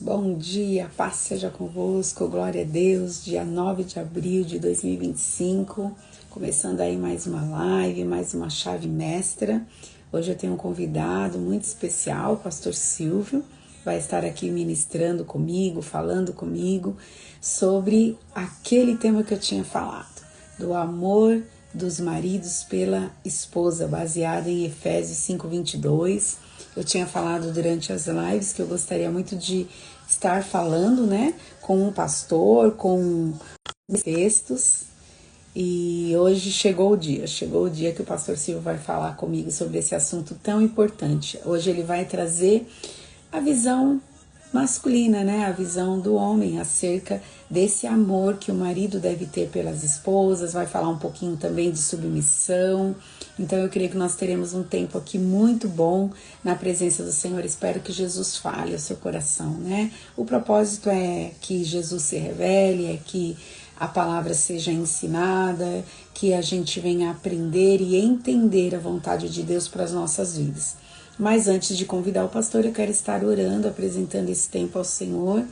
Bom dia, paz seja convosco, glória a Deus, dia 9 de abril de 2025, começando aí mais uma live, mais uma chave mestra. Hoje eu tenho um convidado muito especial, o pastor Silvio, vai estar aqui ministrando comigo, falando comigo sobre aquele tema que eu tinha falado, do amor dos maridos pela esposa, baseado em Efésios 5:22. Eu tinha falado durante as lives que eu gostaria muito de estar falando, né, com um pastor, com textos, e hoje chegou o dia que o pastor Silvio vai falar comigo sobre esse assunto tão importante. Hoje ele vai trazer a visão masculina, né, a visão do homem acerca desse amor que o marido deve ter pelas esposas, vai falar um pouquinho também de submissão. Então eu creio que nós teremos um tempo aqui muito bom na presença do Senhor. Espero que Jesus fale ao seu coração, né? O propósito é que Jesus se revele, é que a palavra seja ensinada, que a gente venha aprender e entender a vontade de Deus para as nossas vidas. Mas antes de convidar o pastor, eu quero estar orando, apresentando esse tempo ao Senhor,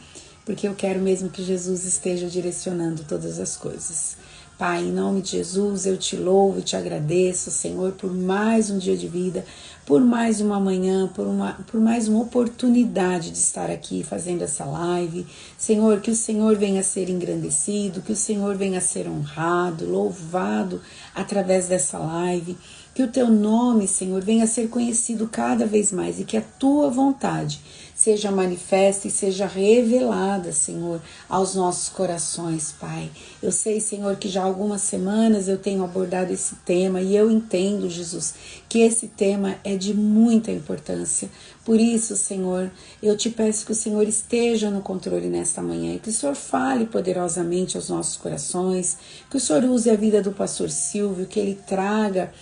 porque eu quero mesmo que Jesus esteja direcionando todas as coisas. Pai, em nome de Jesus, eu te louvo e te agradeço, Senhor, por mais um dia de vida, por mais uma manhã, por mais uma oportunidade de estar aqui fazendo essa live. Senhor, que o Senhor venha a ser engrandecido, que o Senhor venha a ser honrado, louvado através dessa live. Que o teu nome, Senhor, venha a ser conhecido cada vez mais e que a tua vontade seja manifesta e seja revelada, Senhor, aos nossos corações, Pai. Eu sei, Senhor, que já há algumas semanas eu tenho abordado esse tema e eu entendo, Jesus, que esse tema é de muita importância. Por isso, Senhor, eu te peço que o Senhor esteja no controle nesta manhã e que o Senhor fale poderosamente aos nossos corações, que o Senhor use a vida do pastor Silvio, que ele traga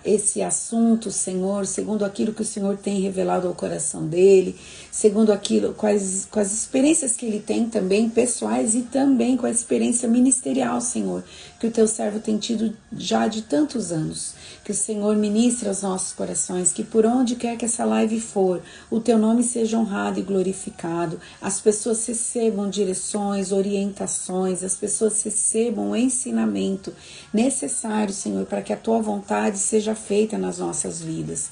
esse assunto, Senhor, segundo aquilo que o Senhor tem revelado ao coração dele, segundo aquilo, com as experiências que ele tem também, pessoais e também com a experiência ministerial, Senhor, que o teu servo tem tido já de tantos anos. Que o Senhor ministre aos nossos corações, que por onde quer que essa live for, o teu nome seja honrado e glorificado, as pessoas recebam direções, orientações, as pessoas recebam o ensinamento necessário, Senhor, para que a tua vontade seja feita nas nossas vidas.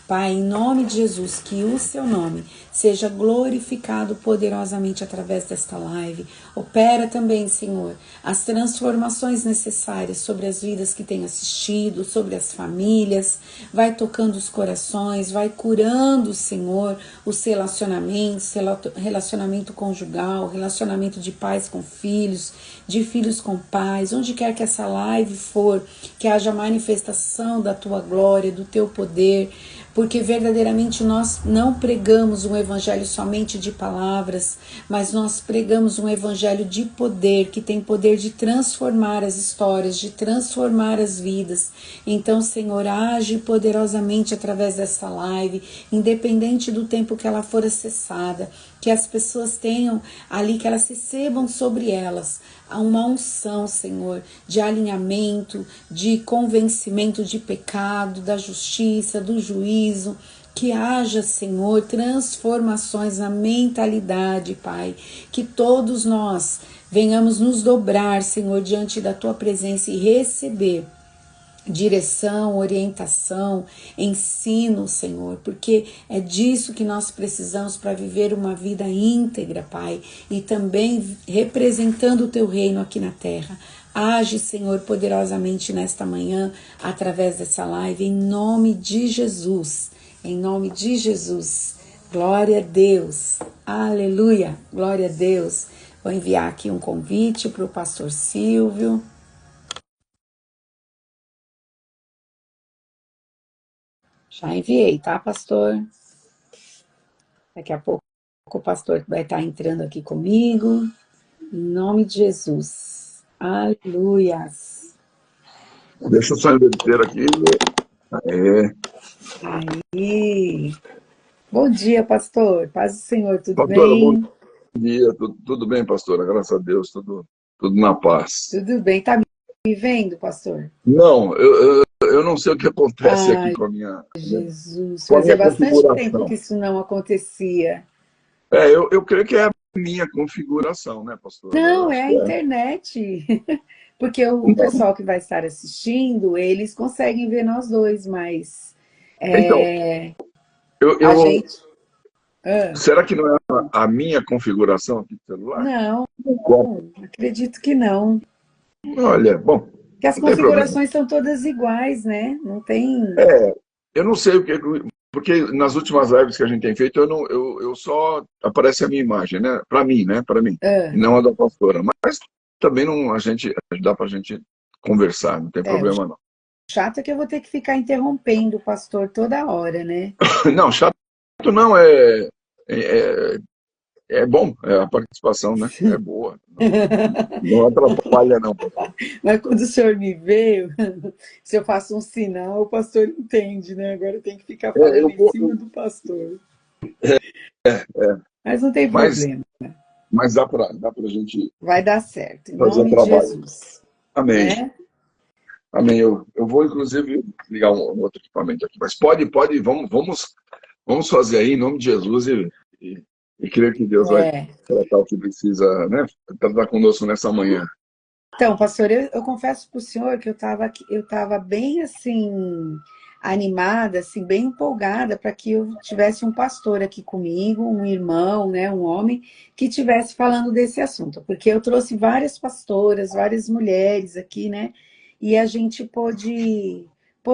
Pai, em nome de Jesus, que o seu nome seja glorificado poderosamente através desta live. Opera também, Senhor, as transformações necessárias sobre as vidas que têm assistido, sobre as famílias. Vai tocando os corações, vai curando, Senhor, os relacionamentos, relacionamento conjugal, relacionamento de pais com filhos, de filhos com pais. Onde quer que essa live for, que haja manifestação da tua glória, do teu poder, porque verdadeiramente nós não pregamos um evangelho somente de palavras, mas nós pregamos um evangelho de poder, que tem poder de transformar as histórias, de transformar as vidas. Então, Senhor, age poderosamente através dessa live, independente do tempo que ela for acessada, que as pessoas tenham ali, que elas recebam sobre elas uma unção, Senhor, de alinhamento, de convencimento de pecado, da justiça, do juízo, que haja, Senhor, transformações na mentalidade, Pai, que todos nós venhamos nos dobrar, Senhor, diante da Tua presença e receber direção, orientação, ensino, Senhor, porque é disso que nós precisamos para viver uma vida íntegra, Pai, e também representando o Teu reino aqui na terra. Age, Senhor, poderosamente nesta manhã, através dessa live, em nome de Jesus, em nome de Jesus. Glória a Deus, aleluia, glória a Deus. Vou enviar aqui um convite para o pastor Silvio. Já enviei, tá, pastor? Daqui a pouco o pastor vai estar entrando aqui comigo. Em nome de Jesus. Aleluias. Deixa eu só inverter aqui. Aí. Bom dia, pastor. Paz do Senhor, tudo Pastora, bom bem? dia. Tudo bem, pastora? Graças a Deus, tudo na paz. Tudo bem. Tá me vendo, pastor? Não, eu não sei o que acontece aqui Ai, com a minha Jesus. com a Fazia minha bastante tempo que configuração. isso não acontecia. Eu creio que é a minha configuração, né, pastor? Eu Não, é acho a que é. internet. Porque o Então, pessoal que vai estar assistindo, eles conseguem ver nós dois, mas então eu, a eu- gente. Ah, será que não é a minha configuração aqui do celular? não, Qual? acredito que não. Olha, bom, Que as não tem problema. configurações são todas iguais, né? Não tem. Eu não sei o que, porque nas últimas lives que a gente tem feito, eu só aparece a minha imagem, né? Para mim, né? Para mim, e Ah, não a da pastora. Mas também não, dá para a gente conversar, não tem o problema não. chato é que eu vou ter que ficar interrompendo o pastor toda hora, né? Não, chato não é, é bom, a participação, né? É boa, não atrapalha não. Mas quando o senhor me vê, se eu faço um sinal, o pastor entende, né? Agora tem que ficar falando Eu em vou, cima do pastor. é, Mas não tem mas, problema. mas dá para a gente Vai dar certo, em fazer o nome de trabalho. Jesus, Amém. né? Amém. Eu vou, inclusive, ligar um outro equipamento aqui. Mas pode, vamos fazer aí, em nome de Jesus, e, e crer que Deus vai É. tratar o que precisa, né? Tratar conosco nessa manhã. Então, pastor, eu confesso para o senhor que eu tava bem assim, animada, assim, bem empolgada para que eu tivesse um pastor aqui comigo, um irmão, né, um homem, que tivesse falando desse assunto, porque eu trouxe várias pastoras, várias mulheres aqui, né, e a gente pôde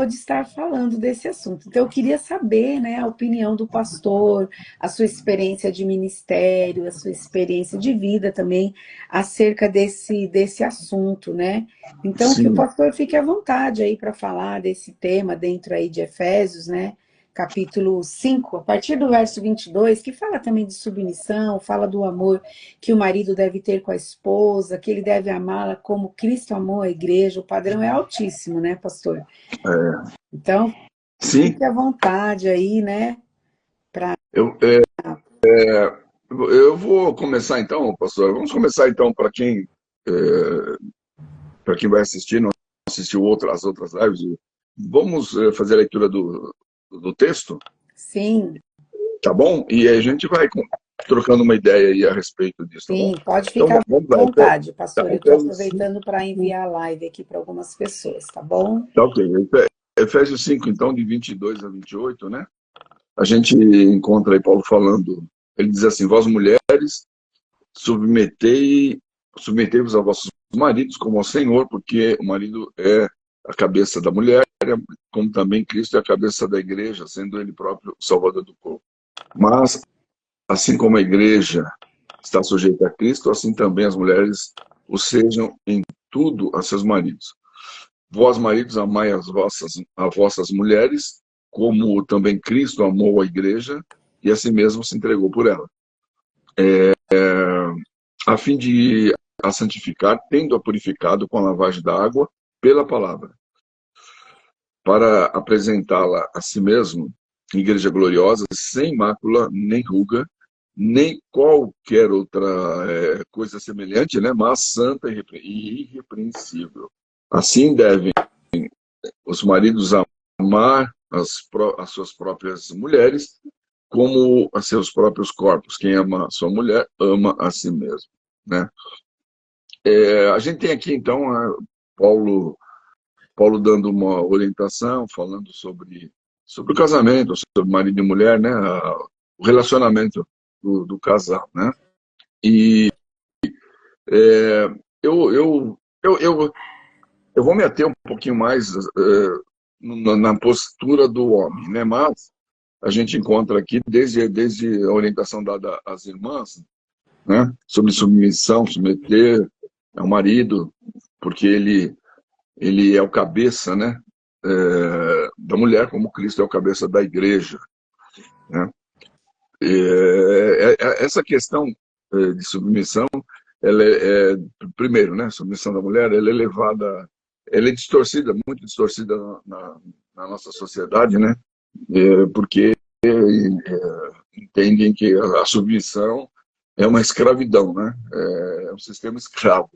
estar falando desse assunto. Então, eu queria saber, né, a opinião do pastor, a sua experiência de ministério, a sua experiência de vida também acerca desse assunto, né? Então, que o Sim, pastor fique à vontade aí para falar desse tema dentro aí de Efésios, né? Capítulo 5, a partir do verso 22, que fala também de submissão, fala do amor que o marido deve ter com a esposa, que ele deve amá-la como Cristo amou a igreja. O padrão é altíssimo, né, pastor? é, Então, sim. fique à vontade aí, né? Pra... Eu, é, eu vou começar então, pastor. Vamos começar então é, para quem vai assistir, não assistiu as outras lives. Vamos fazer a leitura do texto, Sim, tá bom? E a gente vai trocando uma ideia aí a respeito disso, tá bom? sim, pode Então ficar à vamos lá. vontade, pastor. Eu estou Efésios 5. aproveitando para enviar a live aqui para algumas pessoas, tá bom? Tá ok. Efésios 5, então, de 22 a 28, né? A gente encontra aí Paulo falando, ele diz assim: vós mulheres, submetei-vos a vossos maridos como ao Senhor, porque o marido é a cabeça da mulher, como também Cristo é a cabeça da igreja, sendo ele próprio o salvador do povo. Mas, assim como a igreja está sujeita a Cristo, assim também as mulheres o sejam em tudo a seus maridos. Vós, maridos, amai as vossas mulheres, como também Cristo amou a igreja e a si mesmo se entregou por ela, a fim de a santificar, tendo-a purificado com a lavagem da água pela palavra, para apresentá-la a si mesmo, igreja gloriosa, sem mácula, nem ruga, nem qualquer outra coisa semelhante, né? Mas santa e irrepreensível. Assim devem os maridos amar as suas próprias mulheres como a seus próprios corpos. Quem ama a sua mulher, ama a si mesmo, né? A gente tem aqui, então, Paulo, Paulo dando uma orientação, falando sobre o casamento, sobre marido e mulher, né? O relacionamento do casal, né? E é, eu, eu, eu, eu, eu vou me ater um pouquinho mais na postura do homem, né? Mas a gente encontra aqui, desde a orientação dada às irmãs, né? Sobre submissão, submeter ao marido, porque ele é o cabeça, né? Da mulher, como Cristo é o cabeça da igreja, né? Essa questão de submissão, ela primeiro, né? Submissão da mulher, ela é levada, ela é distorcida, muito distorcida na nossa sociedade, né? Porque entendem que a submissão é uma escravidão, né? É um sistema escravo,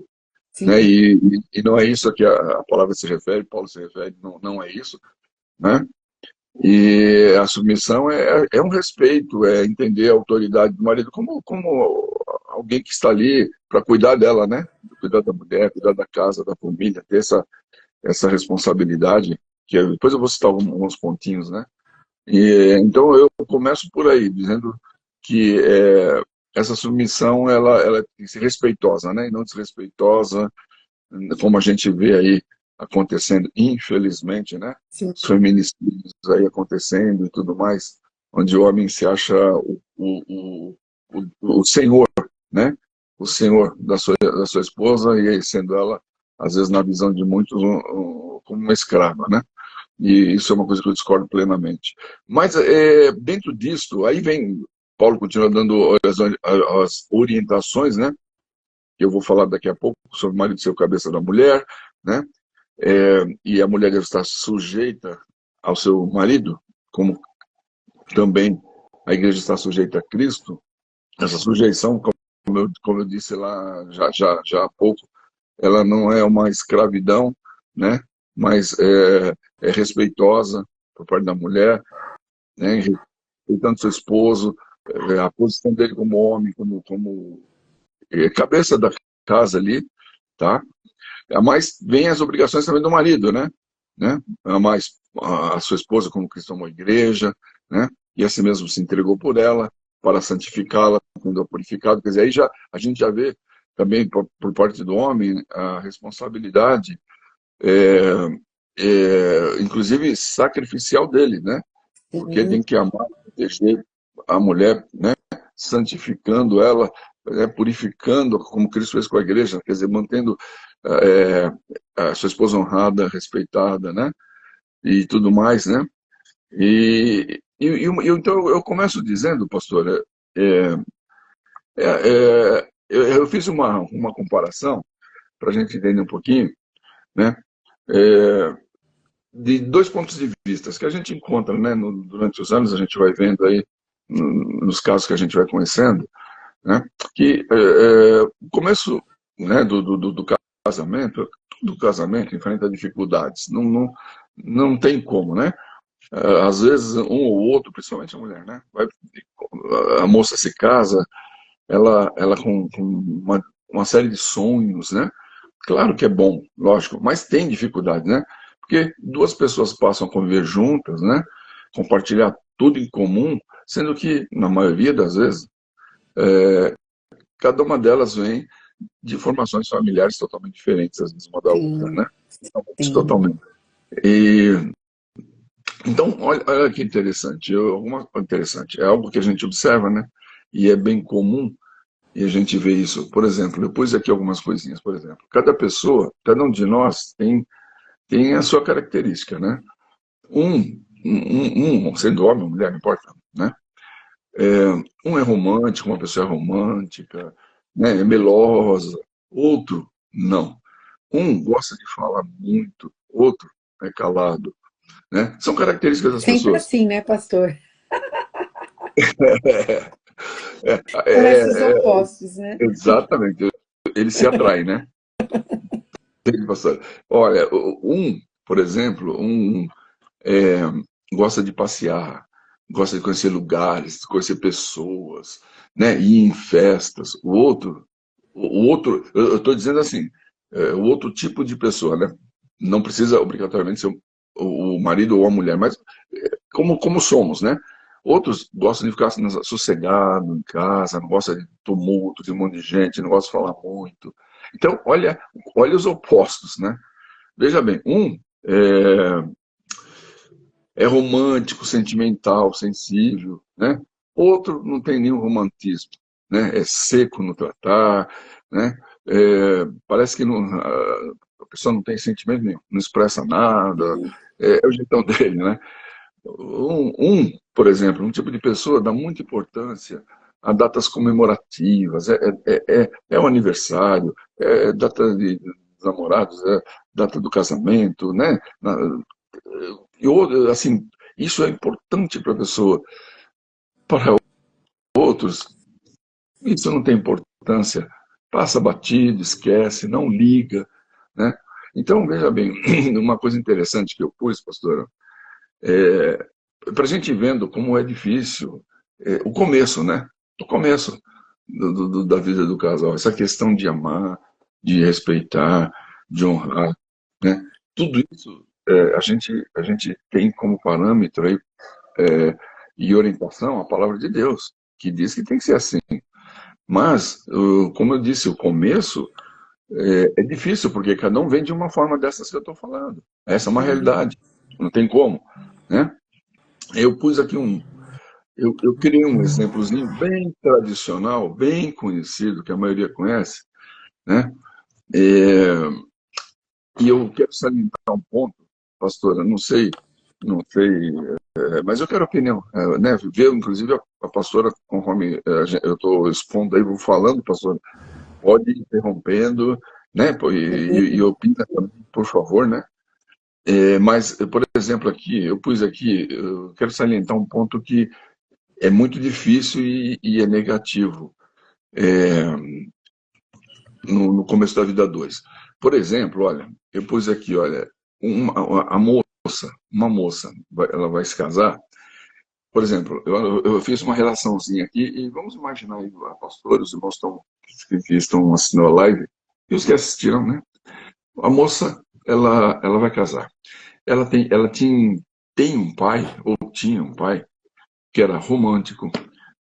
né? Sim, E não é isso a que a palavra se refere, Paulo se refere, não é isso, né? E a submissão é um respeito, é entender a autoridade do marido como alguém que está ali para cuidar dela, né? Cuidar da mulher, cuidar da casa, da família, ter essa responsabilidade, que depois eu vou citar alguns pontinhos, né? Então eu começo por aí, dizendo que essa submissão ela tem que ser respeitosa, né? E não desrespeitosa, como a gente vê aí acontecendo, infelizmente, né? Sim. Os feminicídios aí acontecendo e tudo mais, onde o homem se acha o senhor, né? O senhor da sua esposa, e aí sendo ela, às vezes, na visão de muitos, como uma escrava, né? E isso é uma coisa que eu discordo plenamente. Mas, dentro disso, aí vem, Paulo continua dando as orientações, né? Que eu vou falar daqui a pouco, sobre o marido ser o cabeça da mulher, né? E a mulher deve estar sujeita ao seu marido, como também a igreja está sujeita a Cristo. Essa sujeição, como eu disse lá já há pouco, ela não é uma escravidão, né? Mas é respeitosa por parte da mulher, né? Respeitando seu esposo, a posição dele como homem, como cabeça da casa ali, tá? Mas vem as obrigações também do marido, né? Amar a sua esposa como Cristo amou a igreja, né? E assim mesmo se entregou por ela, para santificá-la, quando é purificado. Quer dizer, aí a gente já vê também por parte do homem a responsabilidade, inclusive sacrificial dele, né? Porque tem Sim. que amar, proteger a mulher, né? Santificando ela, purificando, como Cristo fez com a igreja, quer dizer, mantendo é, a sua esposa honrada, respeitada, né? E tudo mais, né? Então eu começo dizendo, pastor, eu fiz uma comparação para a gente entender um pouquinho, né? É, de dois pontos de vista que a gente encontra, né? Durante os anos a gente vai vendo aí nos casos que a gente vai conhecendo, né? Que o começo, né? Do casamento, do casamento enfrenta dificuldades, não tem como, né? Às vezes um ou outro, principalmente a mulher, né? A moça se casa, ela com uma série de sonhos, né? Claro que é bom, lógico, mas tem dificuldade, né? Porque duas pessoas passam a conviver juntas, né? Compartilhar tudo em comum, sendo que, na maioria das vezes, cada uma delas vem de formações familiares totalmente diferentes, às vezes uma da outra, Sim. né? Sim. Totalmente. E, então, olha que interessante, interessante, é algo que a gente observa, né? E é bem comum, e a gente vê isso. Por exemplo, eu pus aqui algumas coisinhas, por exemplo. Cada pessoa, cada um de nós tem a sua característica, né? Sendo homem ou mulher, não importa, né? Um é romântico, uma pessoa é romântica, né? É melosa, outro não. Um gosta de falar muito, outro é calado, né? São características das Sempre pessoas. assim, né, pastor? Parece os É, opostos, né? exatamente, eles se atraem, né? Pastor. Olha, por exemplo, é, gosta de passear, gosta de conhecer lugares, de conhecer pessoas, né? Ir em festas. O outro, eu estou dizendo assim, o outro tipo de pessoa, né? Não precisa obrigatoriamente ser o marido ou a mulher, mas como somos, né? Outros gostam de ficar sossegado em casa, não gostam de tumulto, de um monte de gente, não gostam de falar muito. Então, olha os opostos, né? Veja bem, é romântico, sentimental, sensível, né? Outro não tem nenhum romantismo, né? É seco no tratar, né? Parece que a pessoa não tem sentimento nenhum, não expressa nada, é o jeitão dele, né? Por exemplo, um tipo de pessoa dá muita importância a datas comemorativas, é o aniversário, é data de namorados, é data do casamento, né? Assim, isso é importante para a pessoa. Para outros, isso não tem importância. Passa batido, esquece, não liga, né? Então, veja bem, uma coisa interessante que eu pus, pastor, para a gente vendo como é difícil o começo, né? O começo da vida do casal. Essa questão de amar, de respeitar, de honrar, né? Tudo isso a gente tem como parâmetro aí, e orientação a palavra de Deus, que diz que tem que ser assim. Mas, como eu disse, o começo é difícil, porque cada um vem de uma forma dessas que eu estou falando. Essa é uma Sim. realidade, não tem como, né? Eu pus aqui eu criei um exemplozinho bem tradicional, bem conhecido, que a maioria conhece, né? É, e eu quero salientar um ponto, pastora, não sei, mas eu quero opinião, né? Ver, inclusive, a pastora, conforme eu estou expondo aí, vou falando, pastora, pode ir interrompendo, né? E opina também, por favor, né? Mas, por exemplo, aqui, eu pus aqui, eu quero salientar um ponto que é muito difícil e é negativo no começo da vida dois. Por exemplo, olha, eu pus aqui, olha, uma moça, ela vai se casar. Por exemplo, eu fiz uma relaçãozinha aqui e vamos imaginar aí, a pastora, os irmãos que estão assistindo a live e os que assistiram, né? A moça, ela vai casar. Ela tem um pai, ou tinha um pai, que era romântico,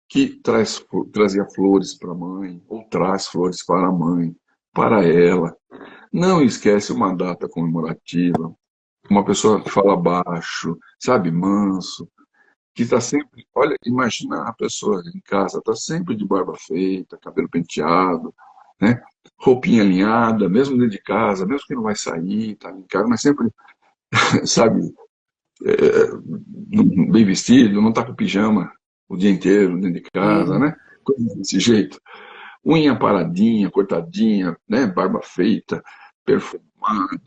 que trazia flores para a mãe, ou traz flores para a mãe, para ela. Não esquece uma data comemorativa, uma pessoa que fala baixo, sabe, manso, que está sempre. Olha, imagina a pessoa em casa, está sempre de barba feita, cabelo penteado, né? Roupinha alinhada, mesmo dentro de casa, mesmo que não vai sair, tá em casa, mas sempre, sabe, bem vestido, não está com pijama o dia inteiro dentro de casa, Sim. né? Coisas desse jeito. Unha paradinha, cortadinha, né? Barba feita, perfumado,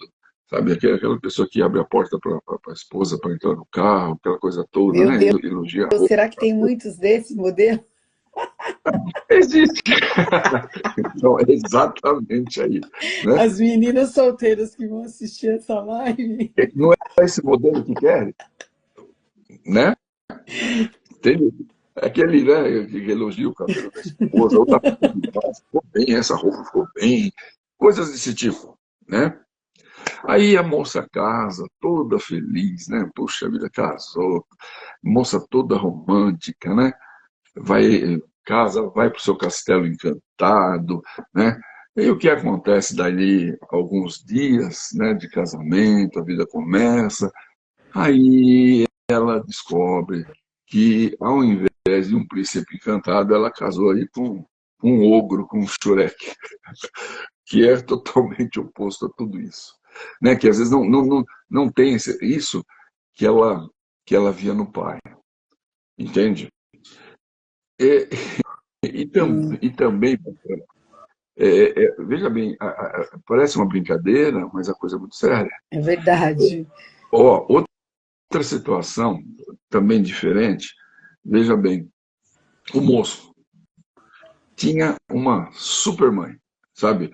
sabe? Aquela pessoa que abre a porta para a esposa para entrar no carro, aquela coisa toda, Meu né? Deus, Elogia a roupa. será que tem muitos desse modelo? Existe. Então, é exatamente aí, né? As meninas solteiras que vão assistir essa live. Não é esse modelo que quer, né? Tem aquele, né, que elogia o cabelo da esposa, ou tá ficou bem, essa roupa ficou bem, coisas desse tipo, né? Aí a moça casa, toda feliz, né? Puxa vida, casou, moça toda romântica, né? Casa, vai para o seu castelo encantado, né? E o que acontece dali, alguns dias, né, de casamento, a vida começa, aí ela descobre que, ao invés de um príncipe encantado, ela casou aí com um ogro, com um Shrek, que é totalmente oposto a tudo isso. Né? Que às vezes não tem isso que ela via no pai, entende? E, Sim, e também, veja bem, parece uma brincadeira, mas a coisa é muito séria. é verdade. Ó, outra situação, também diferente, veja bem, o moço tinha uma super mãe, sabe?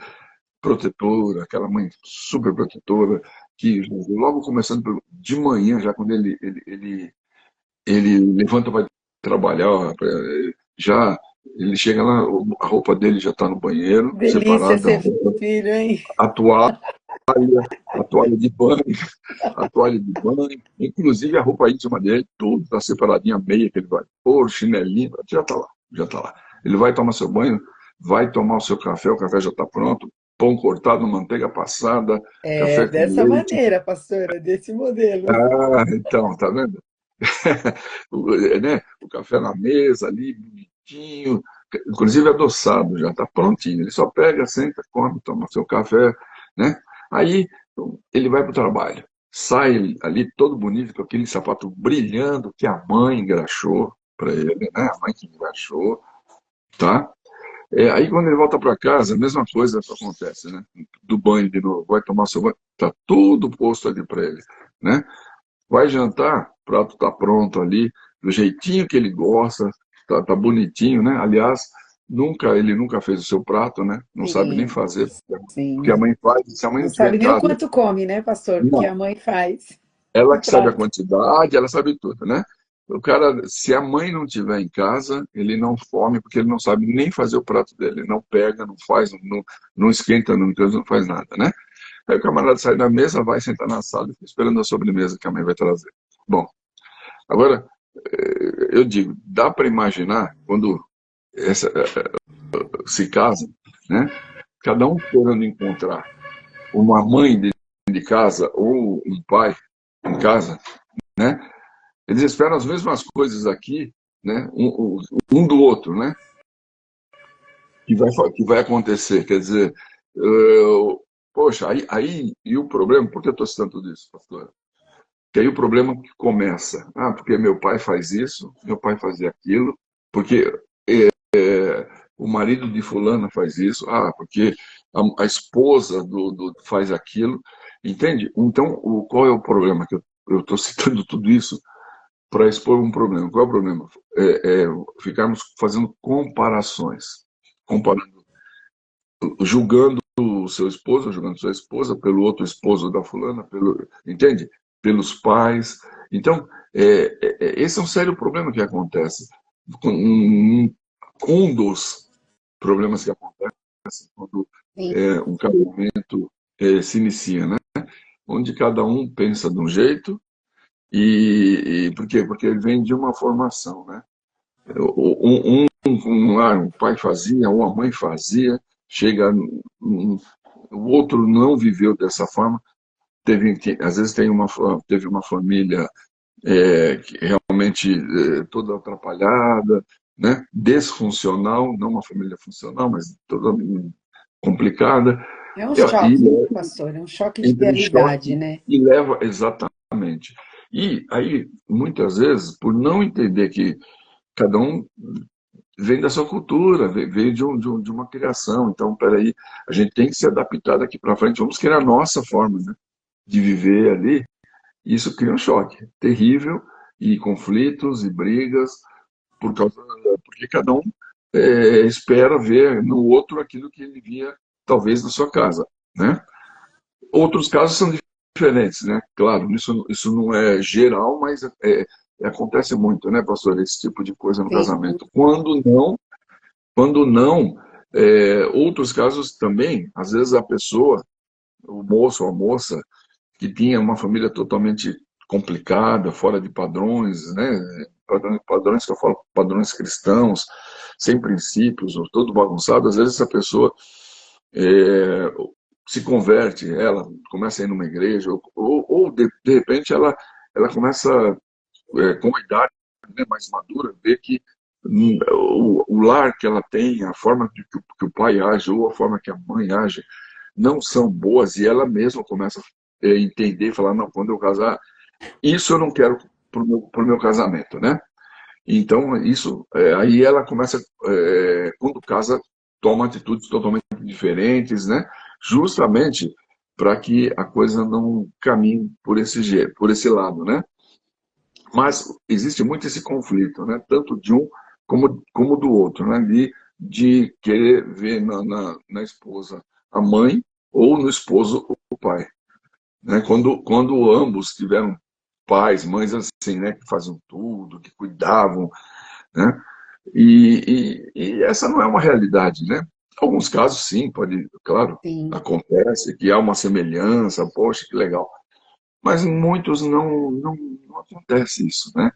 Protetora, aquela mãe super protetora, que logo começando de manhã, já quando ele levanta para trabalhar, já ele chega lá, a roupa dele já está no banheiro, Delícia separada, ser filho, hein? a toalha, a toalha de banho, a toalha de banho, inclusive a roupa íntima dele, tudo está separadinho, a meia que ele vai pôr, chinelinho, já está lá, já está lá. Ele vai tomar seu banho, vai tomar o seu café, o café já está pronto, pão cortado, manteiga passada, É café com dessa leite. maneira, pastora, desse modelo. Ah, então, tá vendo? Né? O café na mesa ali, bonitinho, inclusive adoçado, já está prontinho. Ele só pega, senta, come, toma seu café, né? Aí ele vai para o trabalho, sai ali todo bonito, com aquele sapato brilhando que a mãe engraxou para ele, né? A mãe que engraxou, tá? Aí quando ele volta para casa, a mesma coisa acontece, né? Do banho de novo, vai tomar seu banho, tá tudo posto ali para ele, né? Vai jantar, o prato está pronto ali, do jeitinho que ele gosta, tá bonitinho, né? Aliás, ele nunca fez o seu prato, né? Não sabe nem Sim, fazer, porque sim. a mãe faz, se a mãe Não não tiver sabe em nem o casa, quanto come, né, pastor? Porque não. a mãe faz Ela o que sabe a prato. quantidade, ela sabe tudo, né? O cara, se a mãe não estiver em casa, ele não come porque ele não sabe nem fazer o prato dele. Ele não pega, não faz, não esquenta, não faz nada, né? Aí o camarada sai da mesa, vai sentar na sala e fica esperando a sobremesa que a mãe vai trazer. Bom, agora, eu digo, dá para imaginar quando se casam, né? Cada um querendo encontrar uma mãe de casa ou um pai em casa, né? Eles esperam as mesmas coisas aqui, né? Um do outro, né? Que vai acontecer. Quer dizer, poxa, e o problema, por que eu estou citando tudo isso, pastor? Que aí o problema que começa, porque meu pai faz isso, meu pai fazia aquilo, porque o marido de fulana faz isso, porque a esposa faz aquilo, entende? Então, qual é o problema? Que eu estou citando tudo isso para expor um problema. Qual é o problema? Ficarmos fazendo comparações, comparando, julgando o seu esposo, julgando sua esposa pelo outro esposo da fulana, entende? Pelos pais. Então, esse é um sério problema que acontece. Um dos problemas que acontece quando um casamento se inicia, né? Onde cada um pensa de um jeito, e por quê? Porque ele vem de uma formação, né? Um pai fazia, uma mãe fazia, chega, o outro não viveu dessa forma, às vezes teve uma família que realmente toda atrapalhada, né? Desfuncional, não uma família funcional, mas toda complicada, É um choque, e pastor, é um choque de entra em realidade, choque né? e leva exatamente. E aí, muitas vezes, por não entender que cada um vem da sua cultura, veio de uma criação, então, peraí, a gente tem que se adaptar daqui para frente, vamos criar a nossa forma, né, de viver ali. Isso cria um choque terrível, e conflitos e brigas, porque cada um espera ver no outro aquilo que ele via, talvez, na sua casa, né? Outros casos são diferentes, né? Claro, isso não é geral, mas acontece muito, né, pastor? Esse tipo de coisa no Sim. casamento. Quando não, outros casos também, às vezes a pessoa, o moço ou a moça, que tinha uma família totalmente complicada, fora de padrões, né? Padrões que eu falo, padrões cristãos, sem princípios, todo bagunçado, às vezes essa pessoa é, se converte, ela começa a ir numa igreja, ou de repente ela começa, com a idade, né, mais madura, ver que o lar que ela tem, a forma que o pai age, ou a forma que a mãe age, não são boas, e ela mesma começa a entender, falar, não, quando eu casar, isso eu não quero pro meu casamento, né? Então, isso, aí ela começa, quando casa, toma atitudes totalmente diferentes, né? Justamente para que a coisa não caminhe por esse lado, né? Mas existe muito esse conflito, né? Tanto de um como do outro, né? De querer ver na esposa a mãe ou no esposo o pai, né? Quando ambos tiveram pais, mães assim, né? Que faziam tudo, que cuidavam, né? E essa não é uma realidade, né? Em alguns casos, sim, pode, claro, Sim. acontece que há uma semelhança, poxa, que legal. Mas em muitos não acontece isso, né?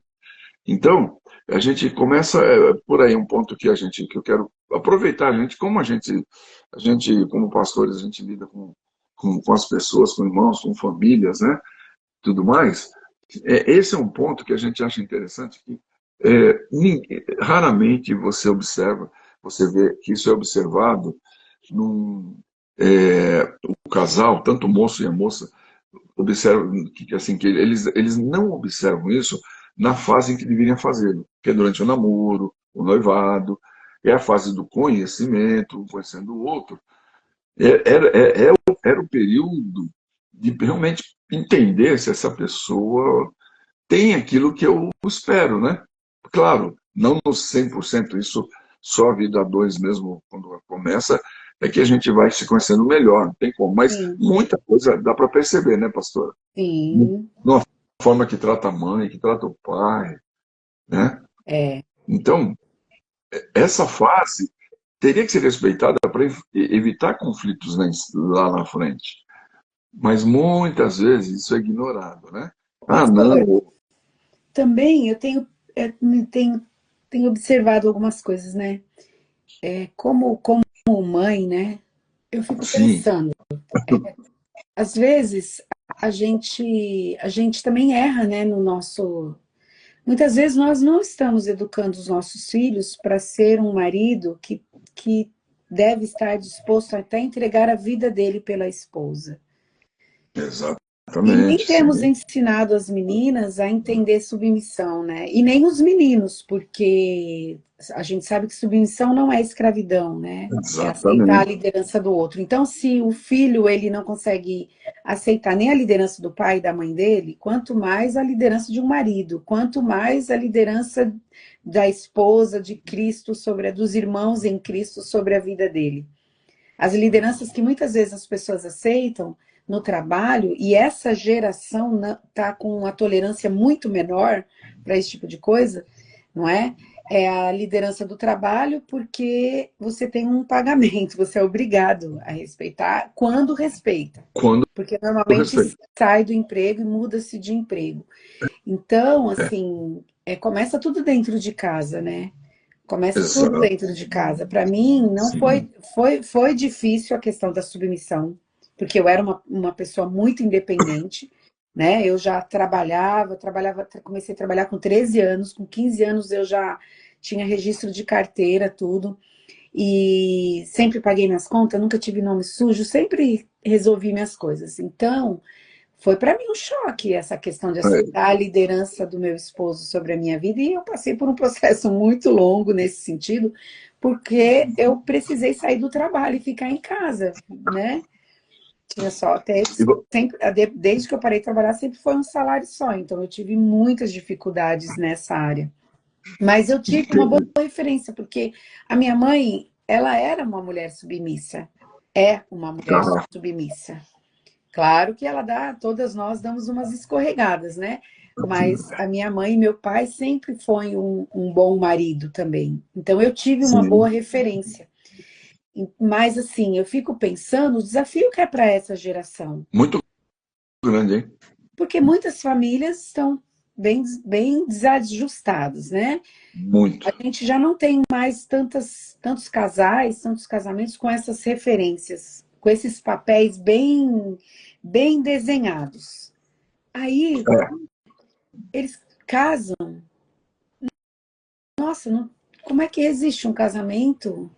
Então, a gente começa por aí um ponto que eu quero aproveitar, a gente como pastores, a gente lida com as pessoas, com irmãos, com famílias, né? Tudo mais. Esse é um ponto que a gente acha interessante, que raramente você vê que isso é observado num, o casal, tanto o moço e a moça, observam que eles não observam isso na fase em que deveriam fazê-lo, que é durante o namoro, o noivado, é a fase do conhecimento, conhecendo o outro. Era o período de realmente entender se essa pessoa tem aquilo que eu espero, né? Claro, não no 100%, isso só a vida a dois mesmo, quando começa, é que a gente vai se conhecendo melhor, não tem como. Mas Sim, muita coisa dá para perceber, né, pastora? sim, Na forma que trata a mãe, que trata o pai, né? É. Então, essa fase teria que ser respeitada para evitar conflitos lá na frente. Mas muitas vezes isso é ignorado, né? Ah, Pastor, não. também eu tenho observado algumas coisas, né? Como mãe, né? Eu fico Sim, pensando, às vezes a gente também erra, né, no nosso. Muitas vezes nós não estamos educando os nossos filhos para ser um marido que deve estar disposto até entregar a vida dele pela esposa. E nem exatamente, temos sim. ensinado as meninas a entender submissão, né? E nem os meninos, porque a gente sabe que submissão não é escravidão, né? É aceitar a Exatamente. liderança do outro. Então, se o filho ele não consegue aceitar nem a liderança do pai e da mãe dele, quanto mais a liderança de um marido, quanto mais a liderança da esposa de Cristo sobre a dos irmãos em Cristo sobre a vida dele. As lideranças que muitas vezes as pessoas aceitam no trabalho, e essa geração está com uma tolerância muito menor para esse tipo de coisa, não é? É a liderança do trabalho, porque você tem um pagamento, você é obrigado a respeitar quando respeita. Quando Porque eu normalmente respeito. sai do emprego e muda-se de emprego. Então, assim, começa tudo dentro de casa, né? Começa tudo Exato, dentro de casa. Para mim, não sim. foi difícil a questão da submissão, porque eu era uma pessoa muito independente, né? Eu já comecei a trabalhar com 13 anos, com 15 anos eu já tinha registro de carteira, tudo, e sempre paguei minhas contas, nunca tive nome sujo, sempre resolvi minhas coisas. Então, foi para mim um choque essa questão de É, aceitar a liderança do meu esposo sobre a minha vida, e eu passei por um processo muito longo nesse sentido, porque eu precisei sair do trabalho e ficar em casa, né? Tinha só até igual- sempre, desde que eu parei de trabalhar, sempre foi um salário só, então eu tive muitas dificuldades nessa área. Mas eu tive uma boa referência, porque a minha mãe, ela era uma mulher submissa, é uma mulher tá, submissa. Claro que ela dá, todas nós damos umas escorregadas, né? Mas a minha mãe e meu pai sempre foi um bom marido também. Então eu tive uma boa sim. referência. Mas assim, eu fico pensando o desafio que é para essa geração, Muito grande, hein? porque muitas famílias estão bem desajustadas, né? Muito. A gente já não tem mais tantos casais, tantos casamentos com essas referências, com esses papéis bem desenhados. Aí É, eles casam. Nossa, como é que existe um casamento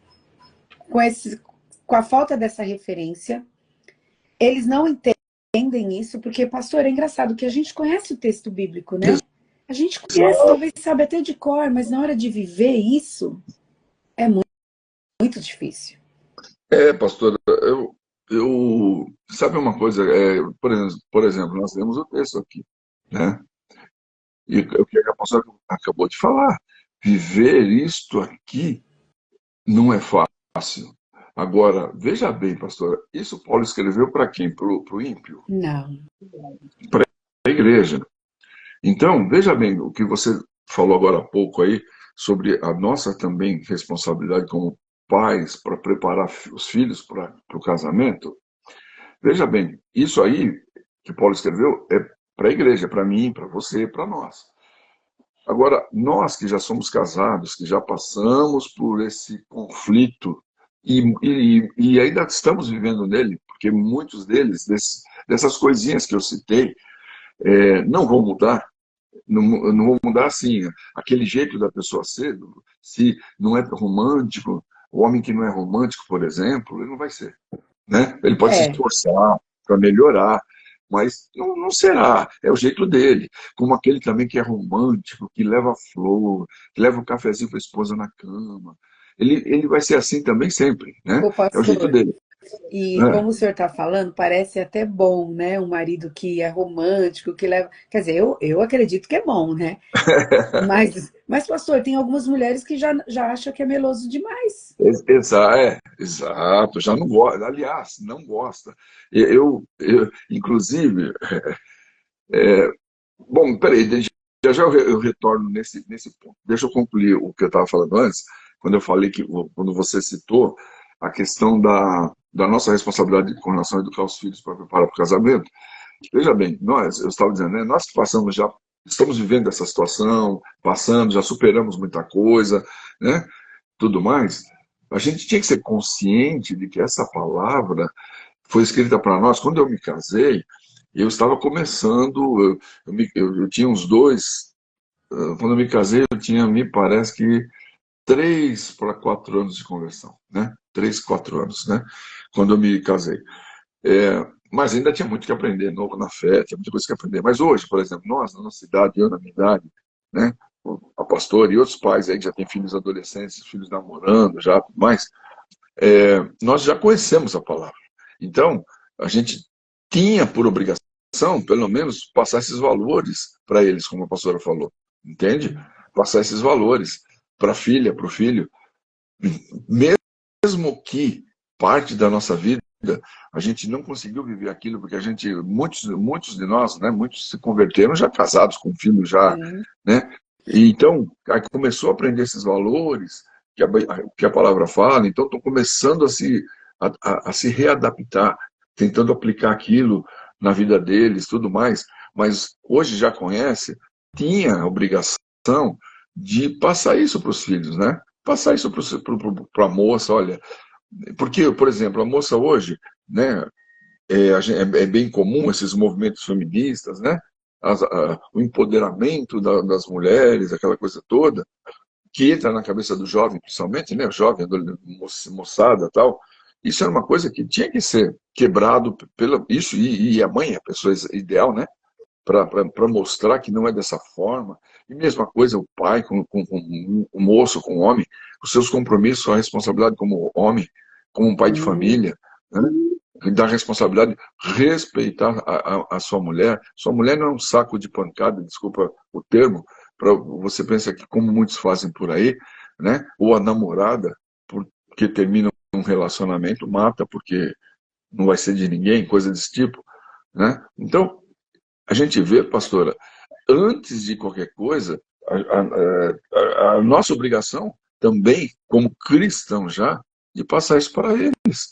com a falta dessa referência? Eles não entendem isso, porque, pastor, é engraçado que a gente conhece o texto bíblico, né? A gente conhece, exato. talvez sabe até de cor, mas na hora de viver isso é muito difícil. Pastor, sabe uma coisa, por exemplo, nós temos o texto aqui, né? E o que a pastora acabou de falar, viver isto aqui não é fácil. Agora, veja bem, pastor, isso Paulo escreveu para quem? Para o ímpio? Não. Para a igreja. Então, veja bem o que você falou agora há pouco aí sobre a nossa também responsabilidade como pais para preparar os filhos para o casamento. Veja bem, isso aí que Paulo escreveu é para a igreja, para mim, para você, para nós. Agora, nós que já somos casados, que já passamos por esse conflito e ainda estamos vivendo nele, porque muitos deles, dessas coisinhas que eu citei, não vão mudar. Não, não vão mudar assim, aquele jeito da pessoa ser, se não é romântico, o homem que não é romântico, por exemplo, ele não vai ser. Né? Ele pode se É, esforçar para melhorar, mas não será, é o jeito dele. Como aquele também que é romântico, que leva flor, que leva um cafezinho para a esposa na cama. Ele vai ser assim também sempre, né? ô É o jeito pastor, dele. e Né? como o senhor está falando, parece até bom, né? Um marido que é romântico, que leva. Quer dizer, eu acredito que é bom, né? Mas, pastor, tem algumas mulheres que já acham que é meloso demais. Exato, já não gosta, aliás, não gosta. Inclusive, bom, peraí, já eu retorno nesse ponto. Deixa eu concluir o que eu estava falando antes, quando eu falei que, quando você citou a questão da nossa responsabilidade com relação a educar os filhos para preparar para o casamento. Veja bem, eu estava dizendo, né, nós que passamos já, estamos vivendo essa situação, passando, já superamos muita coisa, né, tudo mais, a gente tinha que ser consciente de que essa palavra foi escrita para nós. Quando eu me casei, eu estava começando, eu tinha uns quando eu me casei, eu tinha, me parece que 3 para 4 anos de conversão, né? 3, 4 anos, né? Quando eu me casei. Mas ainda tinha muito que aprender, novo na fé, tinha muita coisa que aprender. Mas hoje, por exemplo, nós, na nossa cidade, eu na minha idade, né? A pastora e outros pais aí que já têm filhos adolescentes, filhos namorando, já tudo mais, nós já conhecemos a palavra. Então, a gente tinha por obrigação, pelo menos, passar esses valores para eles, como a pastora falou. Entende? Passar esses valores para a filha, para o filho. Mesmo que parte da nossa vida a gente não conseguiu viver aquilo, porque muitos de nós, né, muitos se converteram já casados, com filhos já, né? E então, aí começou a aprender esses valores que a palavra fala, então estão começando a se readaptar, tentando aplicar aquilo na vida deles, tudo mais, mas hoje já conhece, tinha a obrigação de passar isso para os filhos, né? Passar isso para a moça, olha, porque, por exemplo, a moça hoje, né, é bem comum esses movimentos feministas, né, o empoderamento das mulheres, aquela coisa toda, que entra na cabeça do jovem, principalmente, né, o jovem, moçada, tal. Isso era uma coisa que tinha que ser quebrado pela isso, e a mãe, a pessoa ideal, né, para mostrar que não é dessa forma. E mesma coisa o pai com o moço, com o homem, os seus compromissos, a responsabilidade como homem, como um pai de família, né? Da responsabilidade de respeitar a sua mulher. Sua mulher não é um saco de pancada, desculpa o termo, para você pensa que como muitos fazem por aí, né? Ou a namorada, porque termina um relacionamento, mata porque não vai ser de ninguém, coisa desse tipo, né? Então, a gente vê, pastora, antes de qualquer coisa, a nossa obrigação também, como cristão já, de passar isso para eles,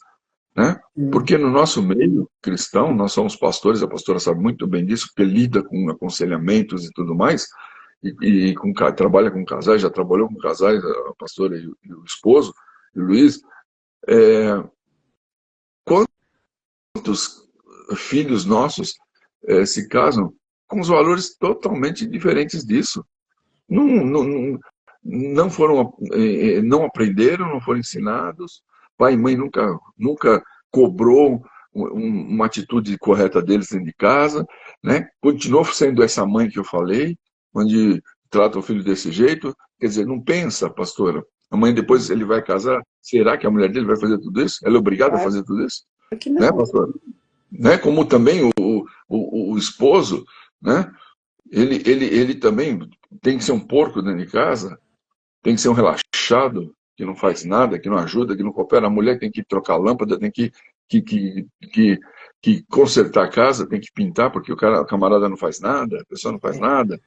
né? Porque no nosso meio cristão, nós somos pastores, a pastora sabe muito bem disso, porque lida com aconselhamentos e tudo mais, trabalha com casais, já trabalhou com casais, a pastora e o esposo, e o Luiz. Quantos filhos nossos se casam com os valores totalmente diferentes disso? Não, não foram, não aprenderam, não foram ensinados. Pai e mãe nunca cobrou uma atitude correta deles dentro de casa, né? Continuou sendo essa mãe que eu falei, onde trata o filho desse jeito. Quer dizer, não pensa, pastora. A mãe depois ele vai casar, será que a mulher dele vai fazer tudo isso? Ela é obrigada a Claro fazer tudo isso? que Né, não. pastora? Né? Como também o esposo, né? Ele também tem que ser um porco dentro de casa, tem que ser um relaxado, que não faz nada, que não ajuda, que não coopera. A mulher tem que trocar a lâmpada, tem que, que, que, que consertar a casa, tem que pintar, porque o camarada não faz nada, a pessoa não faz É. nada,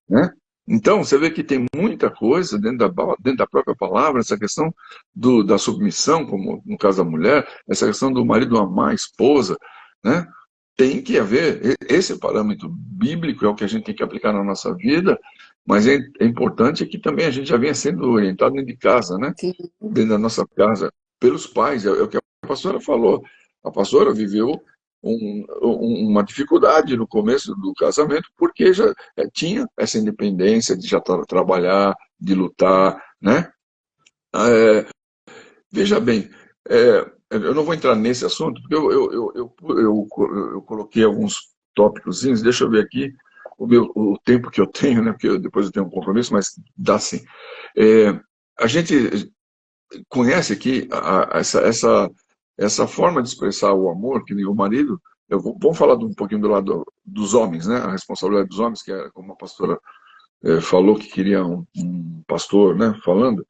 né? Então, você vê que tem muita coisa dentro da própria palavra, essa questão da submissão, como no caso da mulher, essa questão do marido amar a esposa, né? Tem que haver, esse parâmetro bíblico é o que a gente tem que aplicar na nossa vida, mas é importante que também a gente já venha sendo orientado dentro de casa, né? Sim. Dentro da nossa casa, pelos pais, é o que a pastora falou. A pastora viveu uma dificuldade no começo do casamento, porque já tinha essa independência de já trabalhar, de lutar, né? É, veja bem, eu não vou entrar nesse assunto, porque eu coloquei alguns tópicos, deixa eu ver aqui o tempo que eu tenho, né? Porque depois eu tenho um compromisso, mas dá sim. A gente conhece aqui essa forma de expressar o amor, que nem o marido. Vamos falar um pouquinho do lado dos homens, né? A responsabilidade dos homens, que é como a pastora falou que queria um pastor, né? Falando.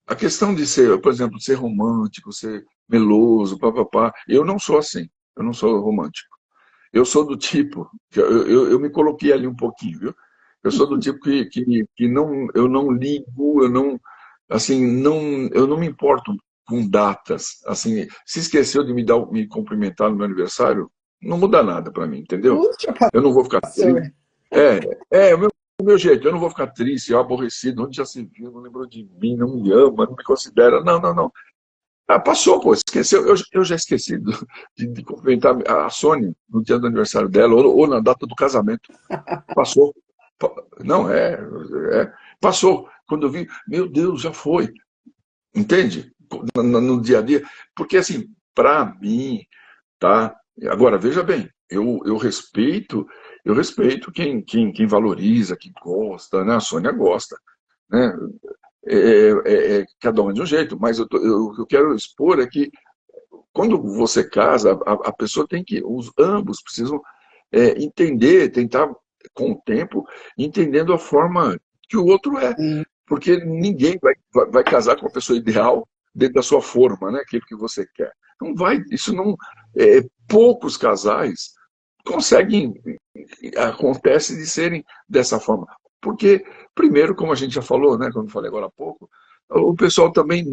A questão de ser, por exemplo, ser romântico, ser meloso, papapá, eu não sou assim, eu não sou romântico. eu sou do tipo, eu me coloquei ali um pouquinho, viu? Eu sou do tipo que não, eu não ligo, eu não, assim, não, eu não me importo com datas. Assim, se esqueceu de me cumprimentar no meu aniversário, não muda nada para mim, entendeu? Puxa, Eu não vou ficar triste. pastor. É, o meu jeito, eu não vou ficar triste, aborrecido, onde já se viu, não lembrou de mim, não me ama, não me considera. Não, não, não. Ah, passou, pô, esqueceu. Eu já esqueci de cumprimentar a Sônia no dia do aniversário dela, ou na data do casamento. Passou. Não, passou. Quando eu vi, meu Deus, já foi. Entende? No dia a dia. Porque, assim, para mim, tá? Agora, veja bem, eu respeito quem valoriza, quem gosta, né? A Sônia gosta, né? Cada um é de um jeito, mas o que eu quero expor é que quando você casa, a pessoa tem que, ambos precisam entender, tentar com o tempo, entendendo a forma que o outro é. Sim. Porque ninguém vai casar com a pessoa ideal dentro da sua forma, né? Aquilo que você quer. Não vai, isso não. Poucos casais conseguem, acontece de serem dessa forma. Porque, primeiro, como a gente já falou, né, como eu falei agora há pouco, o pessoal também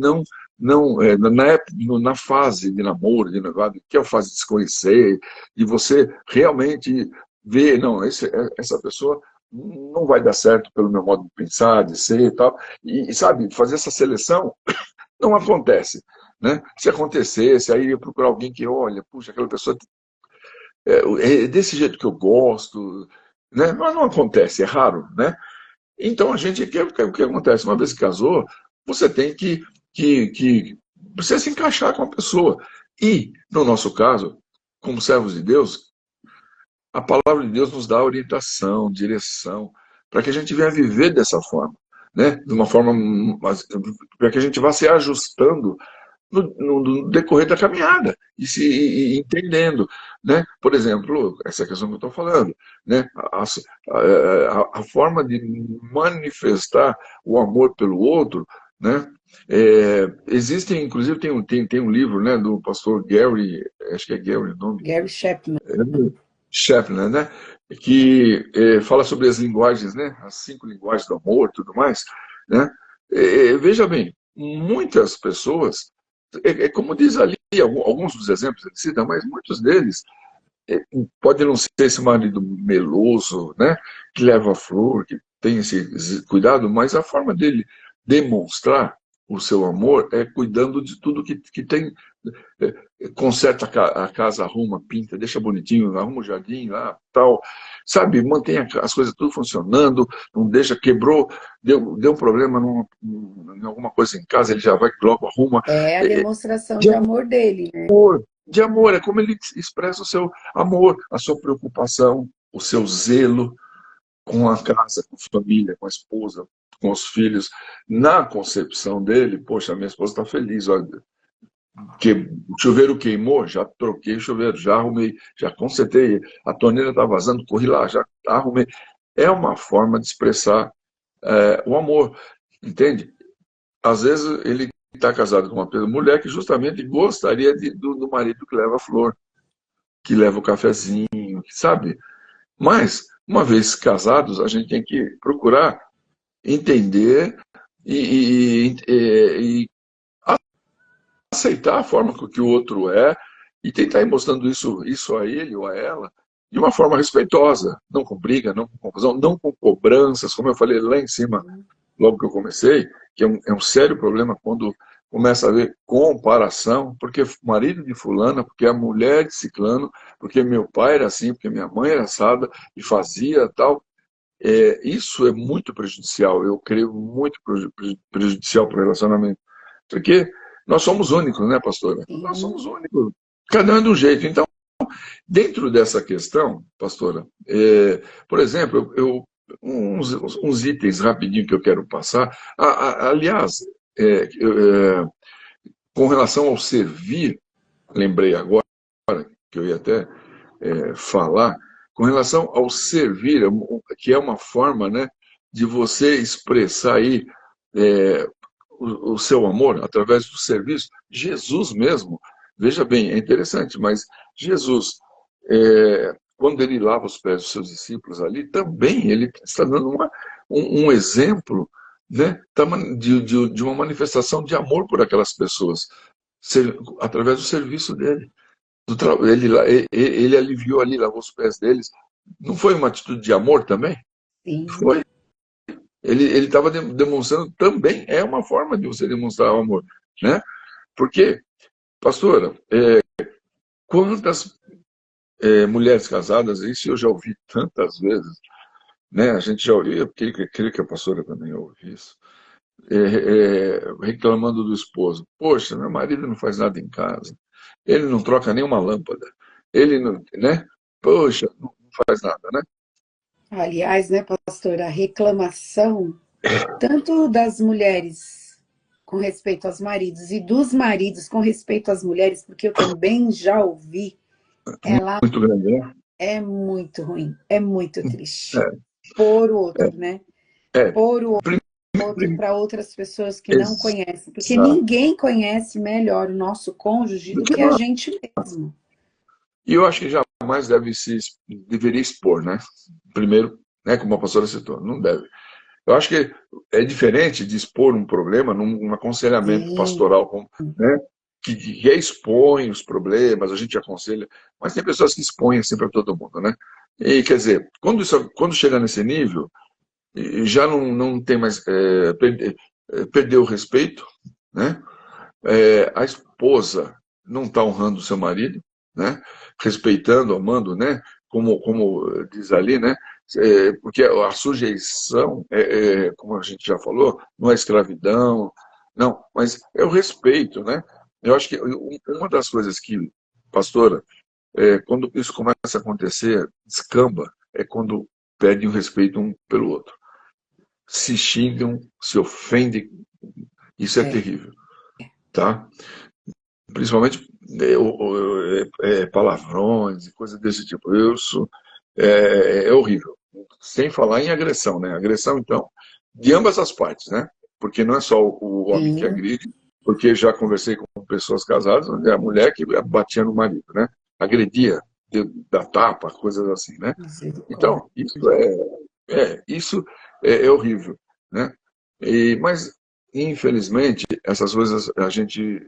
na fase de namoro, de noivado, que é a fase de se conhecer, de você realmente ver, não, essa pessoa não vai dar certo pelo meu modo de pensar, de ser e tal, e sabe, fazer essa seleção não acontece. Né? Se acontecesse, aí eu procurar alguém que, olha, puxa, aquela pessoa é desse jeito que eu gosto, né? Mas não acontece, é raro, né? Então a gente, o que acontece? Uma vez que casou, você tem que você se encaixar com a pessoa. E, no nosso caso, como servos de Deus, a palavra de Deus nos dá orientação, direção, para que a gente venha viver dessa forma, né? De uma forma, para que a gente vá se ajustando no decorrer da caminhada e se entendendo, né? Por exemplo, essa questão que eu estou falando, né? A forma de manifestar o amor pelo outro, né? Existem, inclusive tem um livro, né, do pastor Gary, acho que é Gary o nome, Gary Chapman. Chapman, né? Que fala sobre as linguagens, né? As 5 linguagens do amor, e tudo mais, né? Veja bem, muitas pessoas, como diz ali, alguns dos exemplos ele cita, mas muitos deles pode não ser esse marido meloso, né? Que leva a flor, que tem esse cuidado, mas a forma dele demonstrar o seu amor é cuidando de tudo que tem, conserta a casa, arruma, pinta, deixa bonitinho, arruma o jardim lá, tal, sabe, mantém as coisas tudo funcionando, não deixa, quebrou, deu um problema em alguma coisa em casa, ele já vai logo arruma. É a É, demonstração de de amor dele, né? amor, de amor, é como ele expressa o seu amor, a sua preocupação, o seu zelo com a casa, com a família, com a esposa, com os filhos. Na concepção dele, poxa, minha esposa está feliz, olha, que o chuveiro queimou, já troquei o chuveiro, já arrumei, já consertei, a torneira está vazando, corri lá, já arrumei. É uma forma de expressar o amor, entende? Às vezes ele está casado com uma mulher que justamente gostaria do marido que leva a flor, que leva o cafezinho, sabe? Mas, uma vez casados, a gente tem que procurar entender e aceitar a forma que o outro é e tentar ir mostrando isso a ele ou a ela de uma forma respeitosa, não com briga, não com confusão, não com cobranças, como eu falei lá em cima, logo que eu comecei, que é um sério problema quando começa a haver comparação, porque marido de fulana, porque a mulher de ciclano, porque meu pai era assim, porque minha mãe era assada e fazia tal. Isso é muito prejudicial, eu creio muito prejudicial para o relacionamento. Porque nós somos únicos, né, pastora? Nós Sim. somos únicos. Cada um é de um jeito. Então, dentro dessa questão, pastora, por exemplo, uns itens rapidinho que eu quero passar. Aliás, com relação ao servir, lembrei agora que eu ia até falar, com relação ao servir, que é uma forma, né, de você expressar aí o seu amor através do serviço. Jesus mesmo, veja bem, é interessante, mas Jesus, quando ele lava os pés dos seus discípulos ali, também ele está dando um exemplo, né, de uma manifestação de amor por aquelas pessoas, através do serviço dele. Ele aliviou ali, lavou os pés deles. Não foi uma atitude de amor também? Sim, Foi. Ele estava demonstrando também, é uma forma de você demonstrar o amor, né? Porque, pastora, quantas mulheres casadas, isso eu já ouvi tantas vezes, né? A gente já ouviu, eu creio que a pastora também ouviu isso, reclamando do esposo. Poxa, meu marido não faz nada em casa, ele não troca nenhuma lâmpada, ele não, né? Poxa, não faz nada, né? aliás, né, pastor, a reclamação tanto das mulheres com respeito aos maridos e dos maridos com respeito às mulheres, porque eu também já ouvi, ela Muito grande, né? é muito ruim, é muito triste. É, Por o outro, né? é. Por o Prim- outro prim- para outras pessoas que não conhecem, porque Exato. ninguém conhece melhor o nosso cônjuge Do do que que a nós. gente mesmo. E eu acho que jamais deveria expor, né? Primeiro, né, como a pastora citou, não deve. Eu acho que é diferente de expor um problema num aconselhamento Sim, pastoral, né, que expõe os problemas, a gente aconselha, mas tem pessoas que expõem sempre a todo mundo, né? E, quer dizer, quando chega nesse nível, já não tem mais, perdeu o respeito, né? A esposa não está honrando o seu marido, né? Respeitando, amando, né? Como diz ali, né? Porque a sujeição, como a gente já falou, não é escravidão, não, mas é o respeito, né? Eu acho que uma das coisas que, pastora, quando isso começa a acontecer, descamba, é quando pedem o respeito um pelo outro. Se xingam, se ofendem, isso é é, terrível, tá? Principalmente palavrões e coisas desse tipo. Isso é horrível. Sem falar em agressão, né? Agressão, então, de ambas as partes, né? Porque não é só o homem que sim, agride, porque já conversei com pessoas casadas, onde é a mulher que batia no marido, né? Agredia, da tapa, coisas assim, né? misericórdia. Então, isso é horrível, né? Mas, infelizmente, essas coisas a gente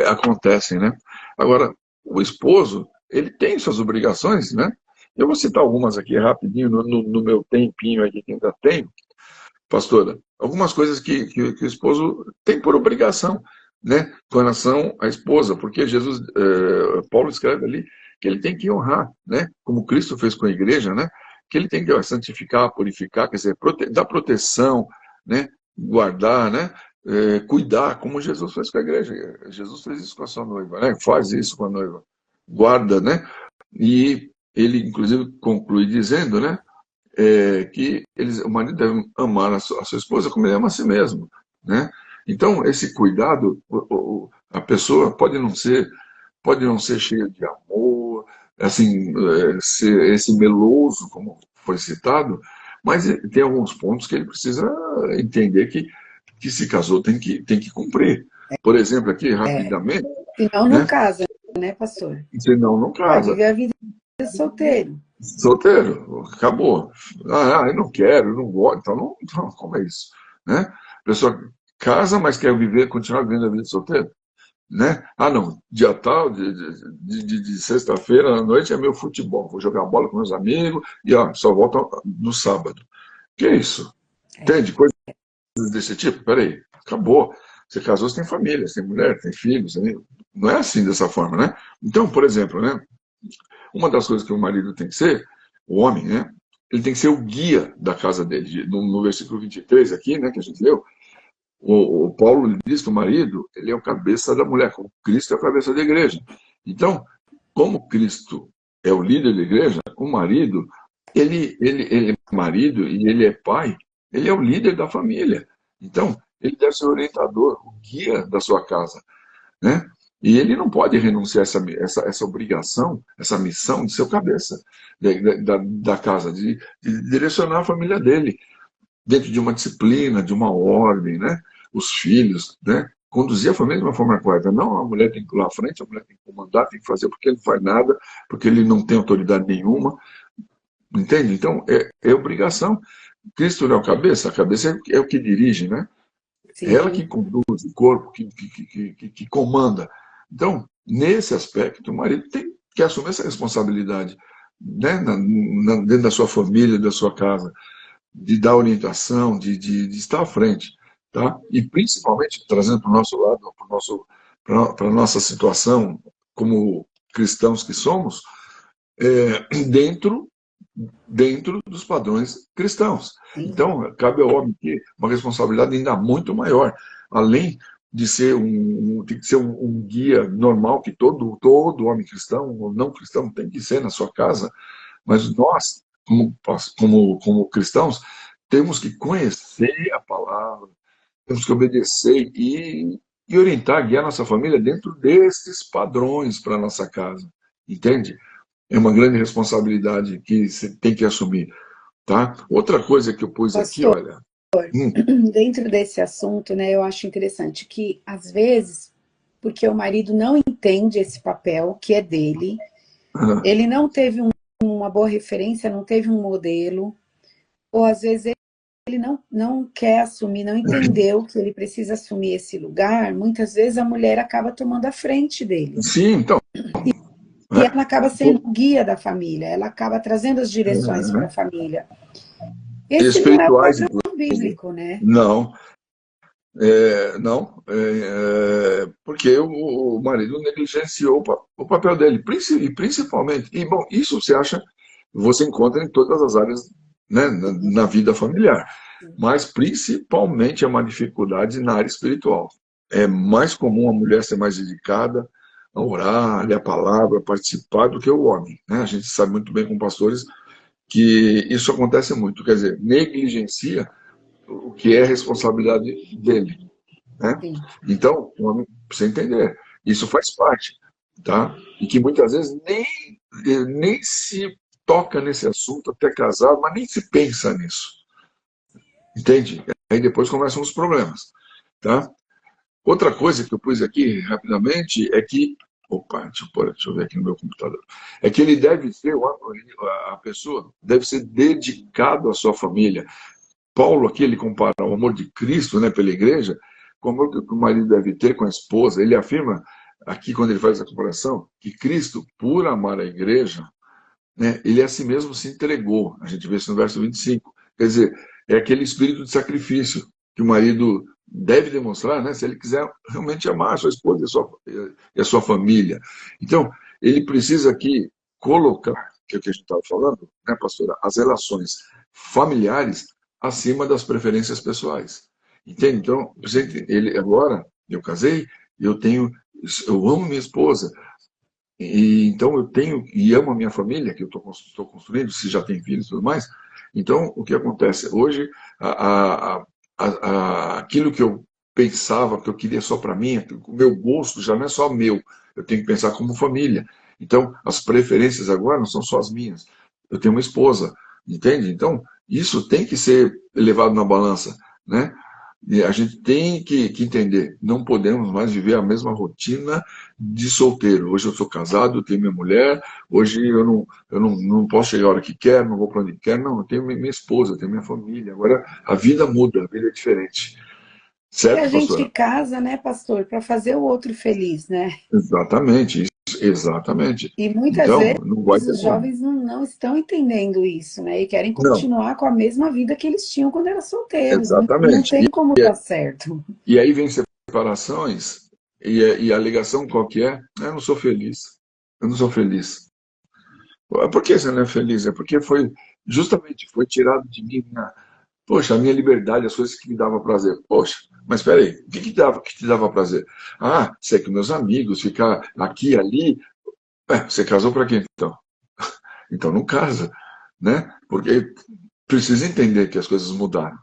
acontecem, né? Agora, o esposo, ele tem suas obrigações, né? Eu vou citar algumas aqui rapidinho, no meu tempinho aqui que ainda tenho, pastora. Algumas coisas que o esposo tem por obrigação, né? Com relação à esposa, porque Paulo escreve ali que ele tem que honrar, né? Como Cristo fez com a igreja, né? Que ele tem que santificar, purificar, quer dizer, dar proteção, né? Guardar, né? Cuidar, como Jesus fez com a igreja. Jesus fez isso com a sua noiva, né? Faz isso com a noiva. Guarda, né? E ele, inclusive, conclui dizendo, né? Que o marido deve amar a sua esposa como ele ama a si mesmo, né? Então, esse cuidado, a pessoa pode não ser cheia de amor, assim, ser esse meloso, como foi citado, mas tem alguns pontos que ele precisa entender que se casou tem que cumprir. Por exemplo, aqui, rapidamente, Senão não né? casa, né, pastor? Senão não Vai casa. viver a vida solteiro. Solteiro, acabou. Eu não quero, eu não gosto, então não, como é isso? Né? A pessoa casa, mas quer continuar vivendo a vida de solteiro? Né? Não, dia tal, de sexta-feira à noite é meu futebol, vou jogar bola com meus amigos e só volto no sábado. Que é isso? Entende? Coisas desse tipo? Peraí, acabou. Você casou, você tem família, você tem mulher, tem filhos, não é assim dessa forma, né? Então, por exemplo, né? Uma das coisas que o marido tem que ser, o homem, né? Ele tem que ser o guia da casa dele. No versículo 23 aqui, né, que a gente leu, o Paulo diz que o marido, ele é o cabeça da mulher, como Cristo é o cabeça da igreja. Então, como Cristo é o líder da igreja, o marido, ele é marido e ele é pai, ele é o líder da família. Então, ele deve ser o orientador, o guia da sua casa, né? E ele não pode renunciar a essa obrigação, essa missão de ser o cabeça da casa, de direcionar a família dele dentro de uma disciplina, de uma ordem, né? Os filhos, né? conduzir a família de uma forma correta. Não, a mulher tem que ir lá à frente, a mulher tem que comandar, tem que fazer porque ele não faz nada, porque ele não tem autoridade nenhuma. Entende? Então, é obrigação. Cristo não é a cabeça é o que dirige, né? É ela Sim, que conduz o corpo, que comanda. Então, nesse aspecto, o marido tem que assumir essa responsabilidade, né? Dentro da sua família, da sua casa, de dar orientação, de estar à frente. Tá? E principalmente, trazendo para o nosso lado, para a nossa situação como cristãos que somos, dentro dos padrões cristãos. sim. Então, cabe ao homem que uma responsabilidade ainda muito maior, além de ser um guia normal que todo homem cristão ou não cristão tem que ser na sua casa, mas nós, como cristãos, temos que conhecer a palavra, temos que obedecer e orientar, guiar nossa família dentro desses padrões para a nossa casa. Entende? É uma grande responsabilidade que você tem que assumir, tá? Outra coisa que eu pus aqui, Pastor, olha, hum, dentro desse assunto, né, eu acho interessante que, às vezes, porque o marido não entende esse papel que é dele, ah, ele não teve uma boa referência, não teve um modelo, ou às vezes ele não quer assumir, não entendeu que ele precisa assumir esse lugar, muitas vezes a mulher acaba tomando a frente dele. sim, então, E né? ela acaba sendo o guia da família, ela acaba trazendo as direções para a família. Esse não é o Espirituais, padrão inclusive. bíblico, né? Não, não, porque o marido negligenciou o papel dele, e principalmente, e bom, isso você encontra em todas as áreas, né, na vida familiar, mas principalmente é uma dificuldade na área espiritual. É mais comum a mulher ser mais dedicada a orar, a ler a palavra, a participar do que o homem, né? A gente sabe muito bem com pastores que isso acontece muito, quer dizer, negligencia o que é responsabilidade dele, né? Sim. Então, o homem precisa entender, isso faz parte, tá? E que muitas vezes nem se toca nesse assunto até casado, mas nem se pensa nisso, entende? Aí depois começam os problemas, tá? Outra coisa que eu pus aqui rapidamente é que, opa, deixa eu ver aqui no meu computador, é que ele deve ser, a pessoa deve ser dedicado à sua família. Paulo aqui, ele compara o amor de Cristo, né, pela igreja, com o amor que o marido deve ter com a esposa. Ele afirma aqui, quando ele faz a comparação, que Cristo, por amar a igreja, né, ele a si mesmo se entregou. A gente vê isso no verso 25. Quer dizer, é aquele espírito de sacrifício que o marido deve demonstrar, né, se ele quiser realmente amar a sua esposa e a sua família. Então, ele precisa aqui colocar, que é o que a gente estava falando, né, pastora, as relações familiares acima das preferências pessoais. Entende? Então, ele agora, eu casei, eu amo minha esposa, e então eu tenho e amo a minha família, que eu estou construindo, se já tem filhos e tudo mais. Então, o que acontece? Hoje, aquilo que eu pensava, que eu queria só para mim, o meu gosto já não é só meu, eu tenho que pensar como família. Então, as preferências agora não são só as minhas. Eu tenho uma esposa, entende? Então, isso tem que ser levado na balança, né? E a gente tem que entender, não podemos mais viver a mesma rotina de solteiro. Hoje eu sou casado, eu tenho minha mulher, hoje eu não posso chegar a hora que quero, não vou para onde quero, não, eu tenho minha esposa, eu tenho minha família. Agora a vida muda, a vida é diferente. E a Certo, gente pastora? casa, né, pastor, para fazer o outro feliz, né? Exatamente, isso, exatamente. E muitas Então, vezes não vai ter os como. jovens não estão entendendo isso, né? E querem Não, continuar com a mesma vida que eles tinham quando eram solteiros. Não, não exatamente. tem como dar certo. E aí vem separações, e a alegação qual que é? Eu não sou feliz. Eu não sou feliz. Por que você não é feliz? É porque foi tirado de mim poxa, a minha liberdade, as coisas que me davam prazer. Poxa, mas espera aí, o que te dava prazer? Ah, ser com meus amigos, ficar aqui e ali. Você casou para quê então? Então não casa, né? Porque precisa entender que as coisas mudaram,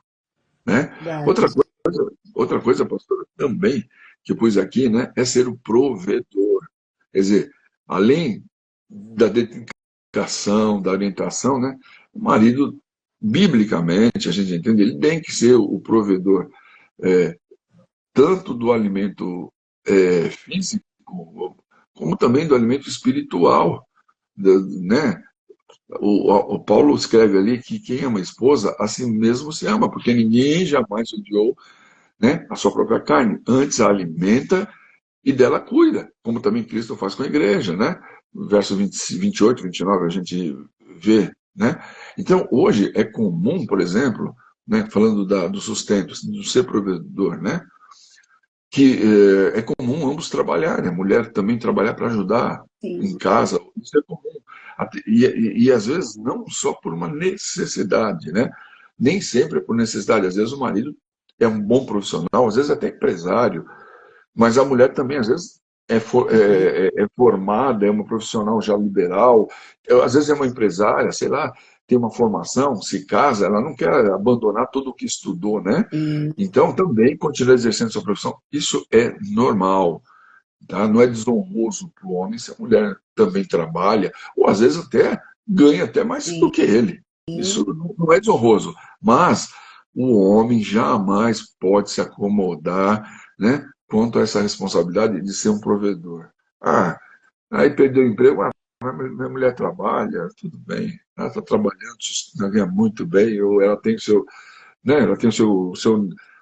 né? Outra Verdade. coisa, outra coisa, pastora, também que eu pus aqui, né, é ser o provedor. Quer dizer, além da dedicação, da orientação, né, o marido, biblicamente, a gente entende, ele tem que ser o provedor tanto do alimento físico, como também do alimento espiritual, né? O Paulo escreve ali que quem ama a esposa, a si mesmo se ama, porque ninguém jamais odiou, né, a sua própria carne, antes a alimenta e dela cuida, como também Cristo faz com a igreja, né? Verso 28, 29 a gente vê, né? Então, hoje é comum, por exemplo, né, falando do sustento, do ser provedor, né? Que é comum ambos trabalharem, a mulher também trabalhar para ajudar em Sim, casa, isso é comum. E às vezes não só por uma necessidade, né? Nem sempre é por necessidade, às vezes o marido é um bom profissional, às vezes até empresário, mas a mulher também, às vezes, é formada, é uma profissional já liberal, às vezes é uma empresária, sei lá, tem uma formação, se casa, ela não quer abandonar tudo o que estudou, né? sim, Então, também continua exercendo sua profissão. Isso é normal, tá? Não é desonroso para o homem se a mulher também trabalha, ou às vezes até ganha até mais do sim. que ele. Isso não é desonroso. Mas o homem jamais pode se acomodar, né, quanto a essa responsabilidade de ser um provedor. Ah, aí perdeu o emprego, minha mulher trabalha, tudo bem, ela está trabalhando, ela ganha muito bem, ou ela tem o seu, né, ela tem o seu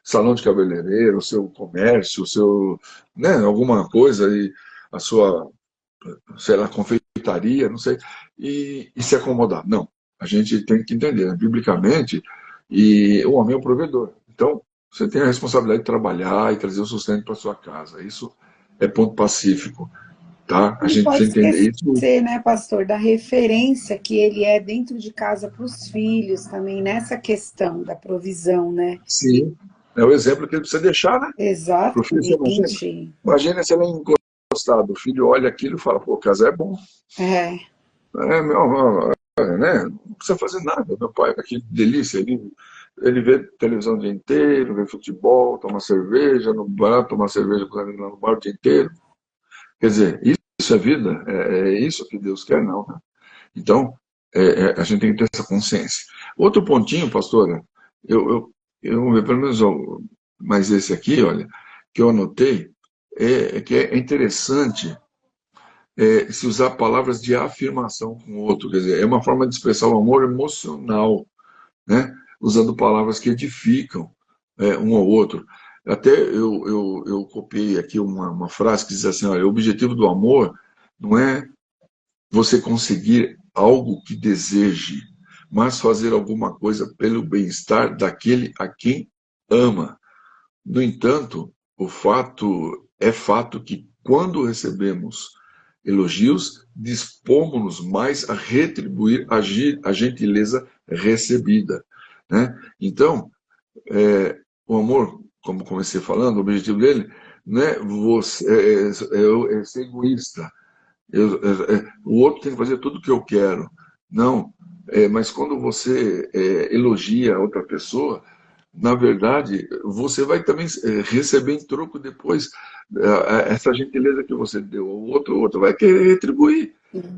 salão de cabeleireiro, o seu comércio, o seu, né, alguma coisa, e a sua, sei lá, confeitaria, não sei, e se acomodar. Não, a gente tem que entender, né, biblicamente, e o homem é o provedor. Então, você tem a responsabilidade de trabalhar e trazer o sustento para sua casa. Isso é ponto pacífico, tá? A Não gente pode precisa entender isso. esquecer, né, pastor, da referência que ele é dentro de casa para os filhos também, nessa questão da provisão, né? Sim, é o exemplo que ele precisa deixar, né? Para o filho, você imagina? Exatamente. Imagina se ele é encostado, o filho olha aquilo e fala, pô, casar é bom. É, Né? Não precisa fazer nada. Meu pai, que delícia, ele vê televisão o dia inteiro, vê futebol, toma cerveja no bar, toma cerveja com os amigos lá no bar o dia inteiro. Quer dizer, isso é vida? É isso que Deus quer? Não, né? Então, a gente tem que ter essa consciência. Outro pontinho, pastora, pelo menos, mas esse aqui, olha, que eu anotei, é que é interessante se usar palavras de afirmação com o outro, quer dizer, é uma forma de expressar o amor emocional, né? Usando palavras que edificam um ao outro. Até eu copiei aqui uma frase que diz assim, olha, o objetivo do amor não é você conseguir algo que deseje, mas fazer alguma coisa pelo bem-estar daquele a quem ama. No entanto, o fato é fato que quando recebemos elogios, dispomos-nos mais a retribuir a gentileza recebida, né? Então, o amor, como comecei falando, o objetivo dele não é você ser egoísta. O outro tem que fazer tudo o que eu quero. Não, mas quando você elogia a outra pessoa, na verdade, você vai também receber em troco depois essa gentileza que você deu. O outro vai querer retribuir.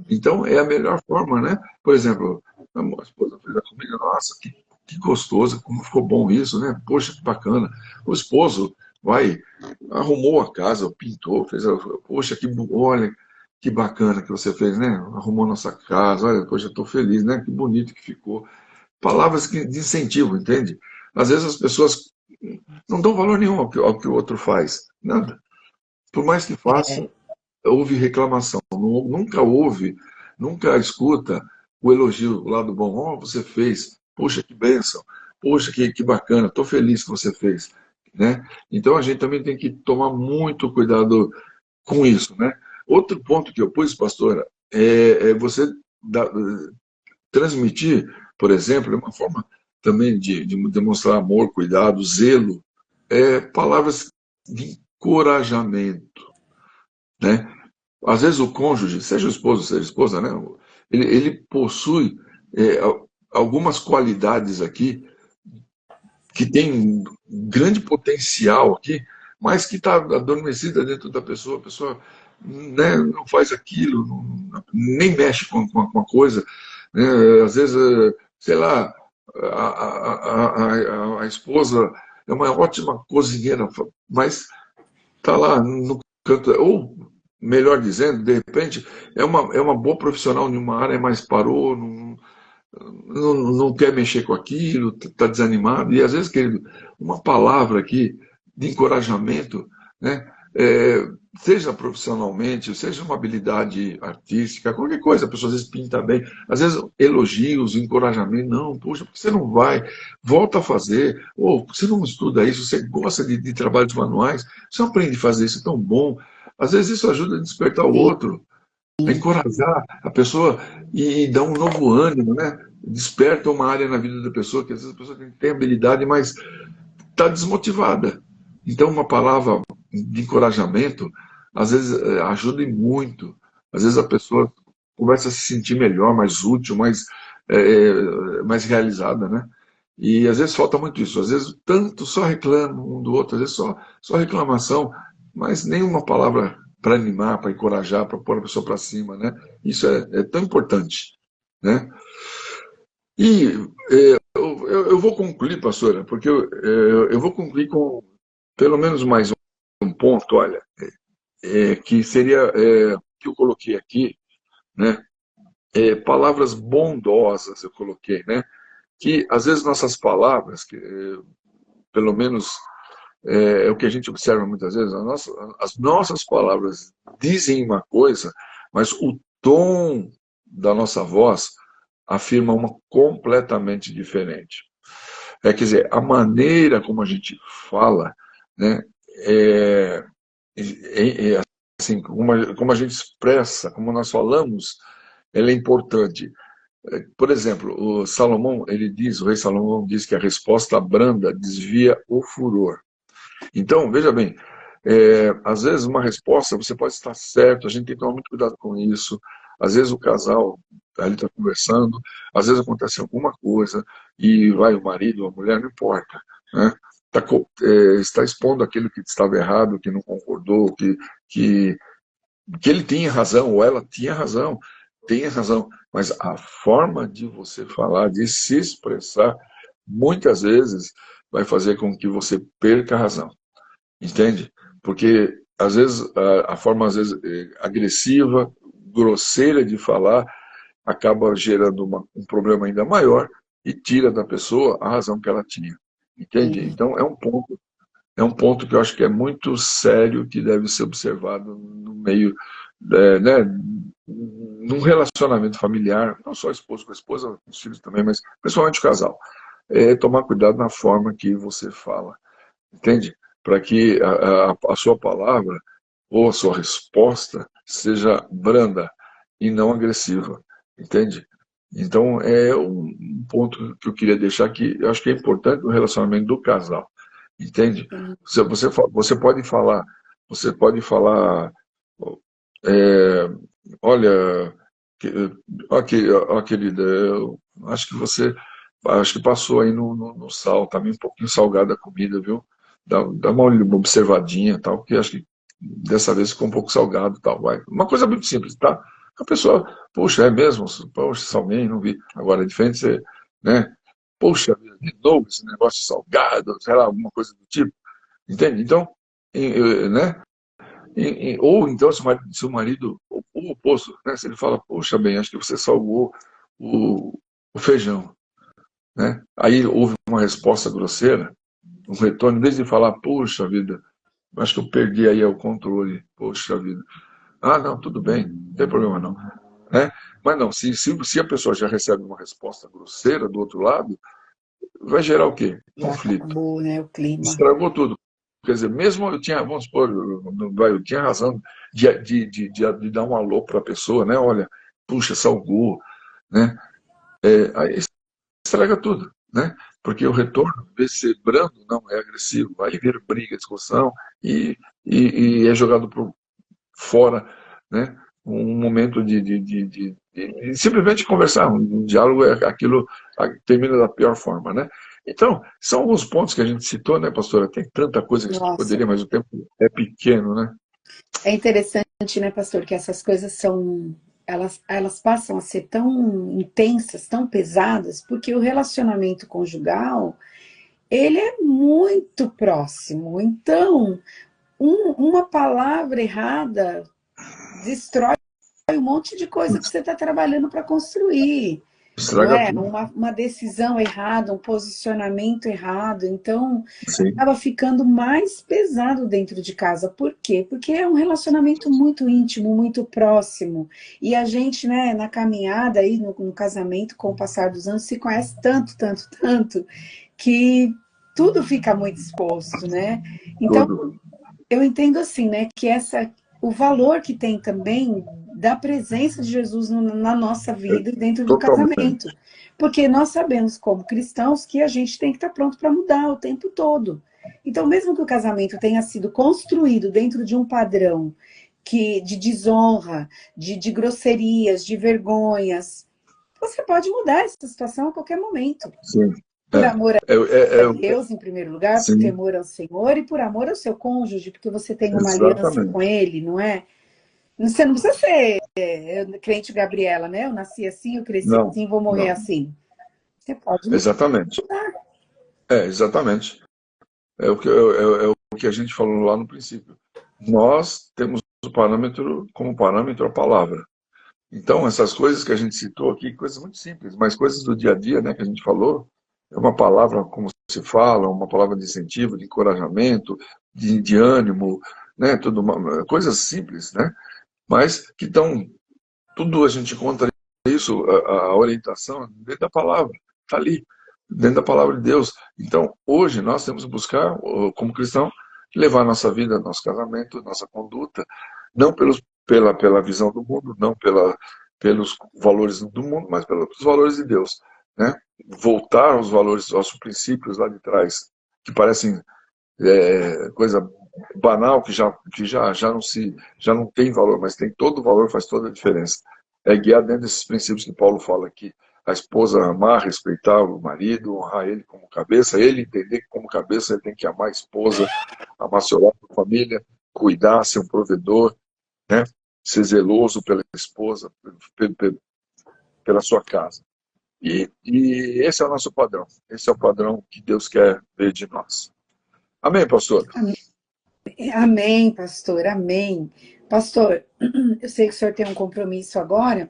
Então, é a melhor forma, né? Por exemplo, a esposa fez a comida, nossa, que gostoso, como ficou bom isso, né? Poxa, que bacana. O esposo vai, arrumou a casa, pintou, fez, poxa, olha, que bacana que você fez, né? Arrumou nossa casa, olha, poxa, estou feliz, né? Que bonito que ficou. Palavras de incentivo, entende? Às vezes as pessoas não dão valor nenhum ao que o outro faz, nada. Por mais que faça, houve reclamação, nunca houve, nunca escuta o elogio, o lado bom. Oh, você fez, poxa, que bênção, poxa, que bacana, estou feliz que você fez. Né? Então a gente também tem que tomar muito cuidado com isso. Né? Outro ponto que eu pus, pastora, é você transmitir, por exemplo, é uma forma também de demonstrar amor, cuidado, zelo, palavras de encorajamento. Né? Às vezes o cônjuge, seja o esposo, seja a esposa, né? ele possui é, algumas qualidades aqui que tem um grande potencial aqui, mas que está adormecida dentro da pessoa. A pessoa, né, não faz aquilo, nem mexe com a coisa. Né? Às vezes, sei lá, a esposa é uma ótima cozinheira, mas está lá no canto, ou melhor dizendo, de repente, é uma boa profissional em uma área, mas parou, não quer mexer com aquilo, está desanimado. E às vezes, querido, uma palavra aqui de encorajamento, né? Seja profissionalmente, seja uma habilidade artística, qualquer coisa, a pessoa às vezes pinta bem, às vezes elogios, encorajamento, não, poxa, porque você não vai, volta a fazer, ou você não estuda isso, você gosta de trabalhos manuais, você aprende a fazer isso, é tão bom. Às vezes isso ajuda a despertar o Sim. outro, a encorajar a pessoa e dar um novo ânimo, né? Desperta uma área na vida da pessoa, que às vezes a pessoa tem habilidade, mas está desmotivada. Então, uma palavra de encorajamento, às vezes, ajuda e muito. Às vezes a pessoa começa a se sentir melhor, mais útil, mais realizada, né? E às vezes falta muito isso. Às vezes, tanto só reclama um do outro, às vezes só reclamação, mas nenhuma palavra para animar, para encorajar, para pôr a pessoa para cima, né? Isso é tão importante, né? E eu vou concluir, pastora, porque eu vou concluir com pelo menos mais um ponto, olha, que seria que eu coloquei aqui, né? Palavras bondosas eu coloquei, né? Que às vezes nossas palavras, que pelo menos é o que a gente observa muitas vezes, as nossas palavras dizem uma coisa, mas o tom da nossa voz afirma uma completamente diferente. Quer dizer, a maneira como a gente fala, né, é, assim, como a gente expressa, como nós falamos, ela é importante. Por exemplo, o rei Salomão diz que a resposta branda desvia o furor. Então, veja bem, às vezes uma resposta, você pode estar certo, a gente tem que tomar muito cuidado com isso. Às vezes o casal ali está conversando, às vezes acontece alguma coisa e vai o marido ou a mulher, não importa, né? Está expondo aquilo que estava errado, que não concordou, que, que ele tinha razão, ou ela tinha razão, mas a forma de você falar, de se expressar, muitas vezes vai fazer com que você perca a razão. Entende? Porque às vezes a forma às vezes agressiva, grosseira de falar acaba gerando um problema ainda maior e tira da pessoa a razão que ela tinha. Entende? Sim. Então é um ponto que eu acho que é muito sério que deve ser observado no meio, né, num relacionamento familiar, não só esposo com a esposa, os filhos também, mas principalmente o casal. Tomar cuidado na forma que você fala. Entende? Para que a sua palavra ou a sua resposta seja branda e não agressiva. Entende? Então, é um ponto que eu queria deixar aqui. Eu acho que é importante no relacionamento do casal. Entende? Sim. Você pode falar, é, olha, que- ó, querida, eu acho que passou aí no sal, tá meio um pouquinho salgada a comida, viu? Dá uma observadinha, tal, porque acho que dessa vez ficou um pouco salgado, tal, vai. Uma coisa muito simples, tá? A pessoa, poxa, é mesmo? Poxa, salguei, não vi. Agora, é diferente você, né? Poxa, de novo esse negócio salgado, sei lá, alguma coisa do tipo, entende? Então, né? Ou então, se o marido, o oposto, né? Se ele fala, poxa, bem, acho que você salvou o feijão, né? Aí houve uma resposta grosseira, um retorno, em vez de falar, poxa vida, acho que eu perdi aí o controle, poxa vida. Ah, não, tudo bem, não tem problema não. Né? Mas não, se a pessoa já recebe uma resposta grosseira do outro lado, vai gerar o quê? Já Conflito. acabou, né, o clima. Estragou tudo. Quer dizer, mesmo eu tinha, vamos supor, eu tinha razão de dar um alô para a pessoa, né? Olha, puxa, salgou, né? Aí estraga tudo, né? Porque o retorno, em vez de ser brando, não é agressivo. Aí vira briga, discussão e é jogado por fora, né? Um momento de simplesmente conversar. Um diálogo é aquilo termina da pior forma, né? Então, são alguns pontos que a gente citou, né, pastora? Tem tanta coisa que a gente Nossa, poderia, mas o tempo é pequeno, né? é interessante, né, pastor, que essas coisas elas passam a ser tão intensas, tão pesadas, porque o relacionamento conjugal, ele é muito próximo. Então, uma palavra errada destrói um monte de coisa que você está trabalhando para construir, não Estraga é? tudo. Uma decisão errada, um posicionamento errado. Então, Sim, acaba ficando mais pesado dentro de casa. Por quê? Porque é um relacionamento muito íntimo, muito próximo. E a gente, né, na caminhada aí, no casamento, com o passar dos anos, se conhece tanto, tanto, tanto, que tudo fica muito exposto, né? Então, tudo. eu entendo assim, né, que o valor que tem também da presença de Jesus na nossa É, vida e dentro do casamento. totalmente. Porque nós sabemos, como cristãos, que a gente tem que estar pronto para mudar o tempo todo. Então, mesmo que o casamento tenha sido construído dentro de um padrão de desonra, de grosserias, de vergonhas, você pode mudar essa situação a qualquer momento. Sim. Por amor a Deus, em primeiro lugar, por Sim, temor ao Senhor e por amor ao seu cônjuge, porque você tem uma aliança com exatamente. ele, não é? Você não precisa ser crente Gabriela, né? Eu nasci assim, eu cresci Não, assim, vou morrer não. assim. Você pode Exatamente. mudar. Exatamente. É o que a gente falou lá no princípio. Nós temos o parâmetro, como parâmetro a palavra. Então, essas coisas que a gente citou aqui, coisas muito simples, mas coisas do dia a dia, né, que a gente falou, é uma palavra, como se fala, uma palavra de incentivo, de encorajamento, de ânimo, né, coisas simples, né, mas que estão, tudo a gente encontra isso, a orientação dentro da palavra, está ali, dentro da palavra de Deus. Então, hoje nós temos que buscar, como cristão, levar nossa vida, nosso casamento, nossa conduta, não pela visão do mundo, não pelos valores do mundo, mas pelos valores de Deus. Né? Voltar aos valores, aos princípios lá de trás, que parecem coisa banal, já não tem valor, mas tem todo o valor, faz toda a diferença. É guiar dentro desses princípios que Paulo fala aqui. A esposa amar, respeitar o marido, honrar ele como cabeça, ele entender que como cabeça ele tem que amar a esposa, amar seu lar, sua família, cuidar, ser um provedor, né? Ser zeloso pela esposa, pela sua casa. E esse é o nosso padrão. Esse é o padrão que Deus quer ver de nós. Amém, pastor? Amém, pastor, amém. Pastor, eu sei que o senhor tem um compromisso agora,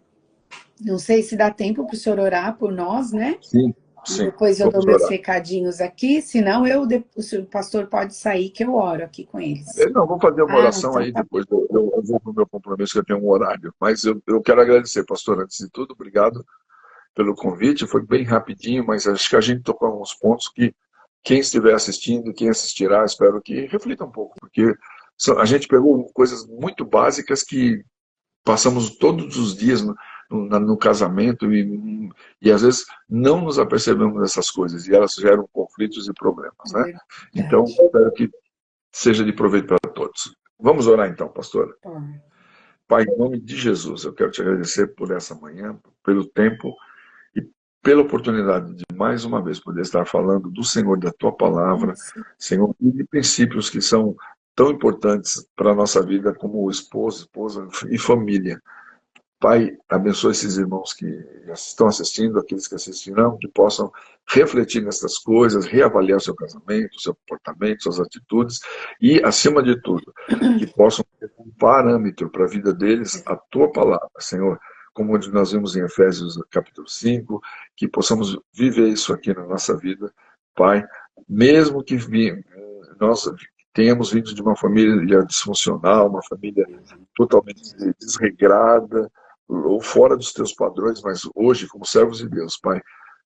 não sei se dá tempo para o senhor orar por nós, né? Sim, E sim. depois eu dou Vamos meus orar. recadinhos aqui, senão o pastor pode sair que eu oro aqui com eles. Não, vou fazer uma Ah, oração então aí, tá. depois eu vou para o meu compromisso, que eu tenho um horário. Mas eu quero agradecer, pastor, antes de tudo, obrigado pelo convite. Foi bem rapidinho, mas acho que a gente tocou alguns pontos que quem estiver assistindo, quem assistirá, espero que reflita um pouco, porque a gente pegou coisas muito básicas que passamos todos os dias no casamento e às vezes não nos apercebemos dessas coisas e elas geram conflitos e problemas, É né? Então, verdade. espero que seja de proveito para todos. Vamos orar então, pastora. Bom, Pai, em nome de Jesus, eu quero te agradecer por essa manhã, pelo tempo e pela oportunidade de mais uma vez poder estar falando do Senhor, da tua palavra, isso. Senhor, e de princípios que são tão importantes para a nossa vida como esposo, esposa e família. Pai, abençoe esses irmãos que estão assistindo, aqueles que assistirão, que possam refletir nessas coisas, reavaliar o seu casamento, o seu comportamento, suas atitudes e, acima de tudo, que possam ter um parâmetro para a vida deles a tua palavra, Senhor, como nós vimos em Efésios capítulo 5, que possamos viver isso aqui na nossa vida, Pai, mesmo que nós tenhamos vindo de uma família disfuncional, uma família totalmente desregrada, ou fora dos teus padrões, mas hoje, como servos de Deus, Pai,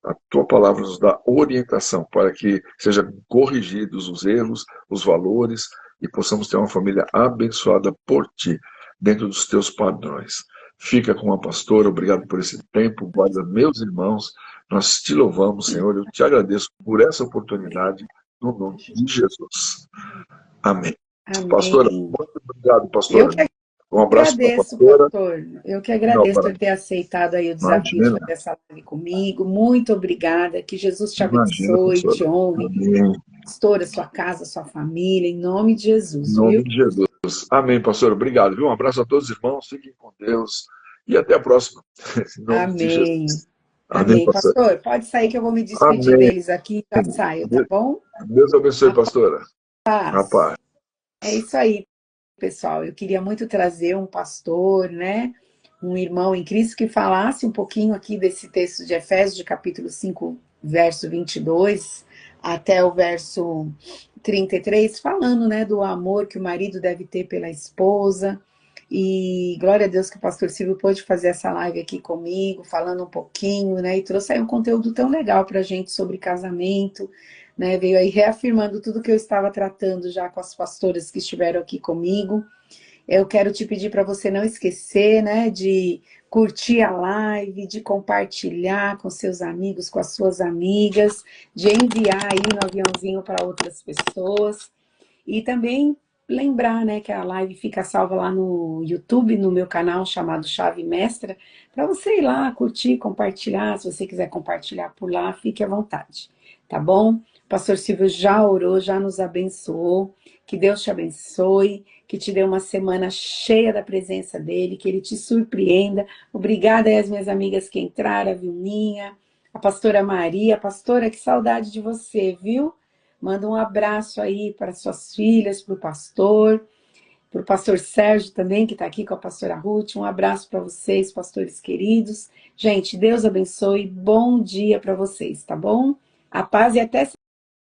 a tua palavra nos dá orientação para que sejam corrigidos os erros, os valores e possamos ter uma família abençoada por ti, dentro dos teus padrões. Fica com a pastora, obrigado por esse tempo, guarda meus irmãos, nós te louvamos, Senhor, eu te agradeço por essa oportunidade, no nome de Jesus. Amém. Pastora, Amém. muito obrigado, Eu pastora. que Um abraço para a agradeço, pastora. pastor. Eu que Não, agradeço por ter aceitado aí o desafio de imagina, fazer essa live comigo. Muito obrigada. Que Jesus te imagina, abençoe, te pastora. honre. Amém. Pastora, sua casa, sua família, em nome de Em Jesus, nome viu? de Jesus. Amém, pastor. Obrigado, viu? Um abraço a todos os irmãos. Fiquem com Deus. E até a próxima. Em nome de Amém. Jesus. Amém, Amém. pastor. Pastor, pode sair que eu vou me despedir Amém. deles aqui, já saio, tá bom? Deus abençoe, A pastora. A paz. paz. É isso aí, pessoal. Eu queria muito trazer um pastor, né? Um irmão em Cristo que falasse um pouquinho aqui desse texto de Efésios, de capítulo 5, verso 22 até o verso 33, falando, né, do amor que o marido deve ter pela esposa. E glória a Deus que o pastor Silvio pôde fazer essa live aqui comigo, falando um pouquinho, né? E trouxe aí um conteúdo tão legal pra gente sobre casamento, né? Veio aí reafirmando tudo que eu estava tratando já com as pastoras que estiveram aqui comigo. Eu quero te pedir para você não esquecer, né, de curtir a live, de compartilhar com seus amigos, com as suas amigas, de enviar aí no aviãozinho para outras pessoas. E também lembrar, né, que a live fica salva lá no YouTube, no meu canal chamado Chave Mestra, para você ir lá, curtir, compartilhar. Se você quiser compartilhar por lá, fique à vontade, tá bom? O pastor Silvio já orou, já nos abençoou. Que Deus te abençoe, que te dê uma semana cheia da presença dele, que ele te surpreenda. Obrigada aí às minhas amigas que entraram, a Vilminha, a pastora Maria. Pastora, que saudade de você, viu? Manda um abraço aí para suas filhas, para o pastor Sérgio também, que está aqui com a pastora Ruth. Um abraço para vocês, pastores queridos. Gente, Deus abençoe. Bom dia para vocês, tá bom? A paz e até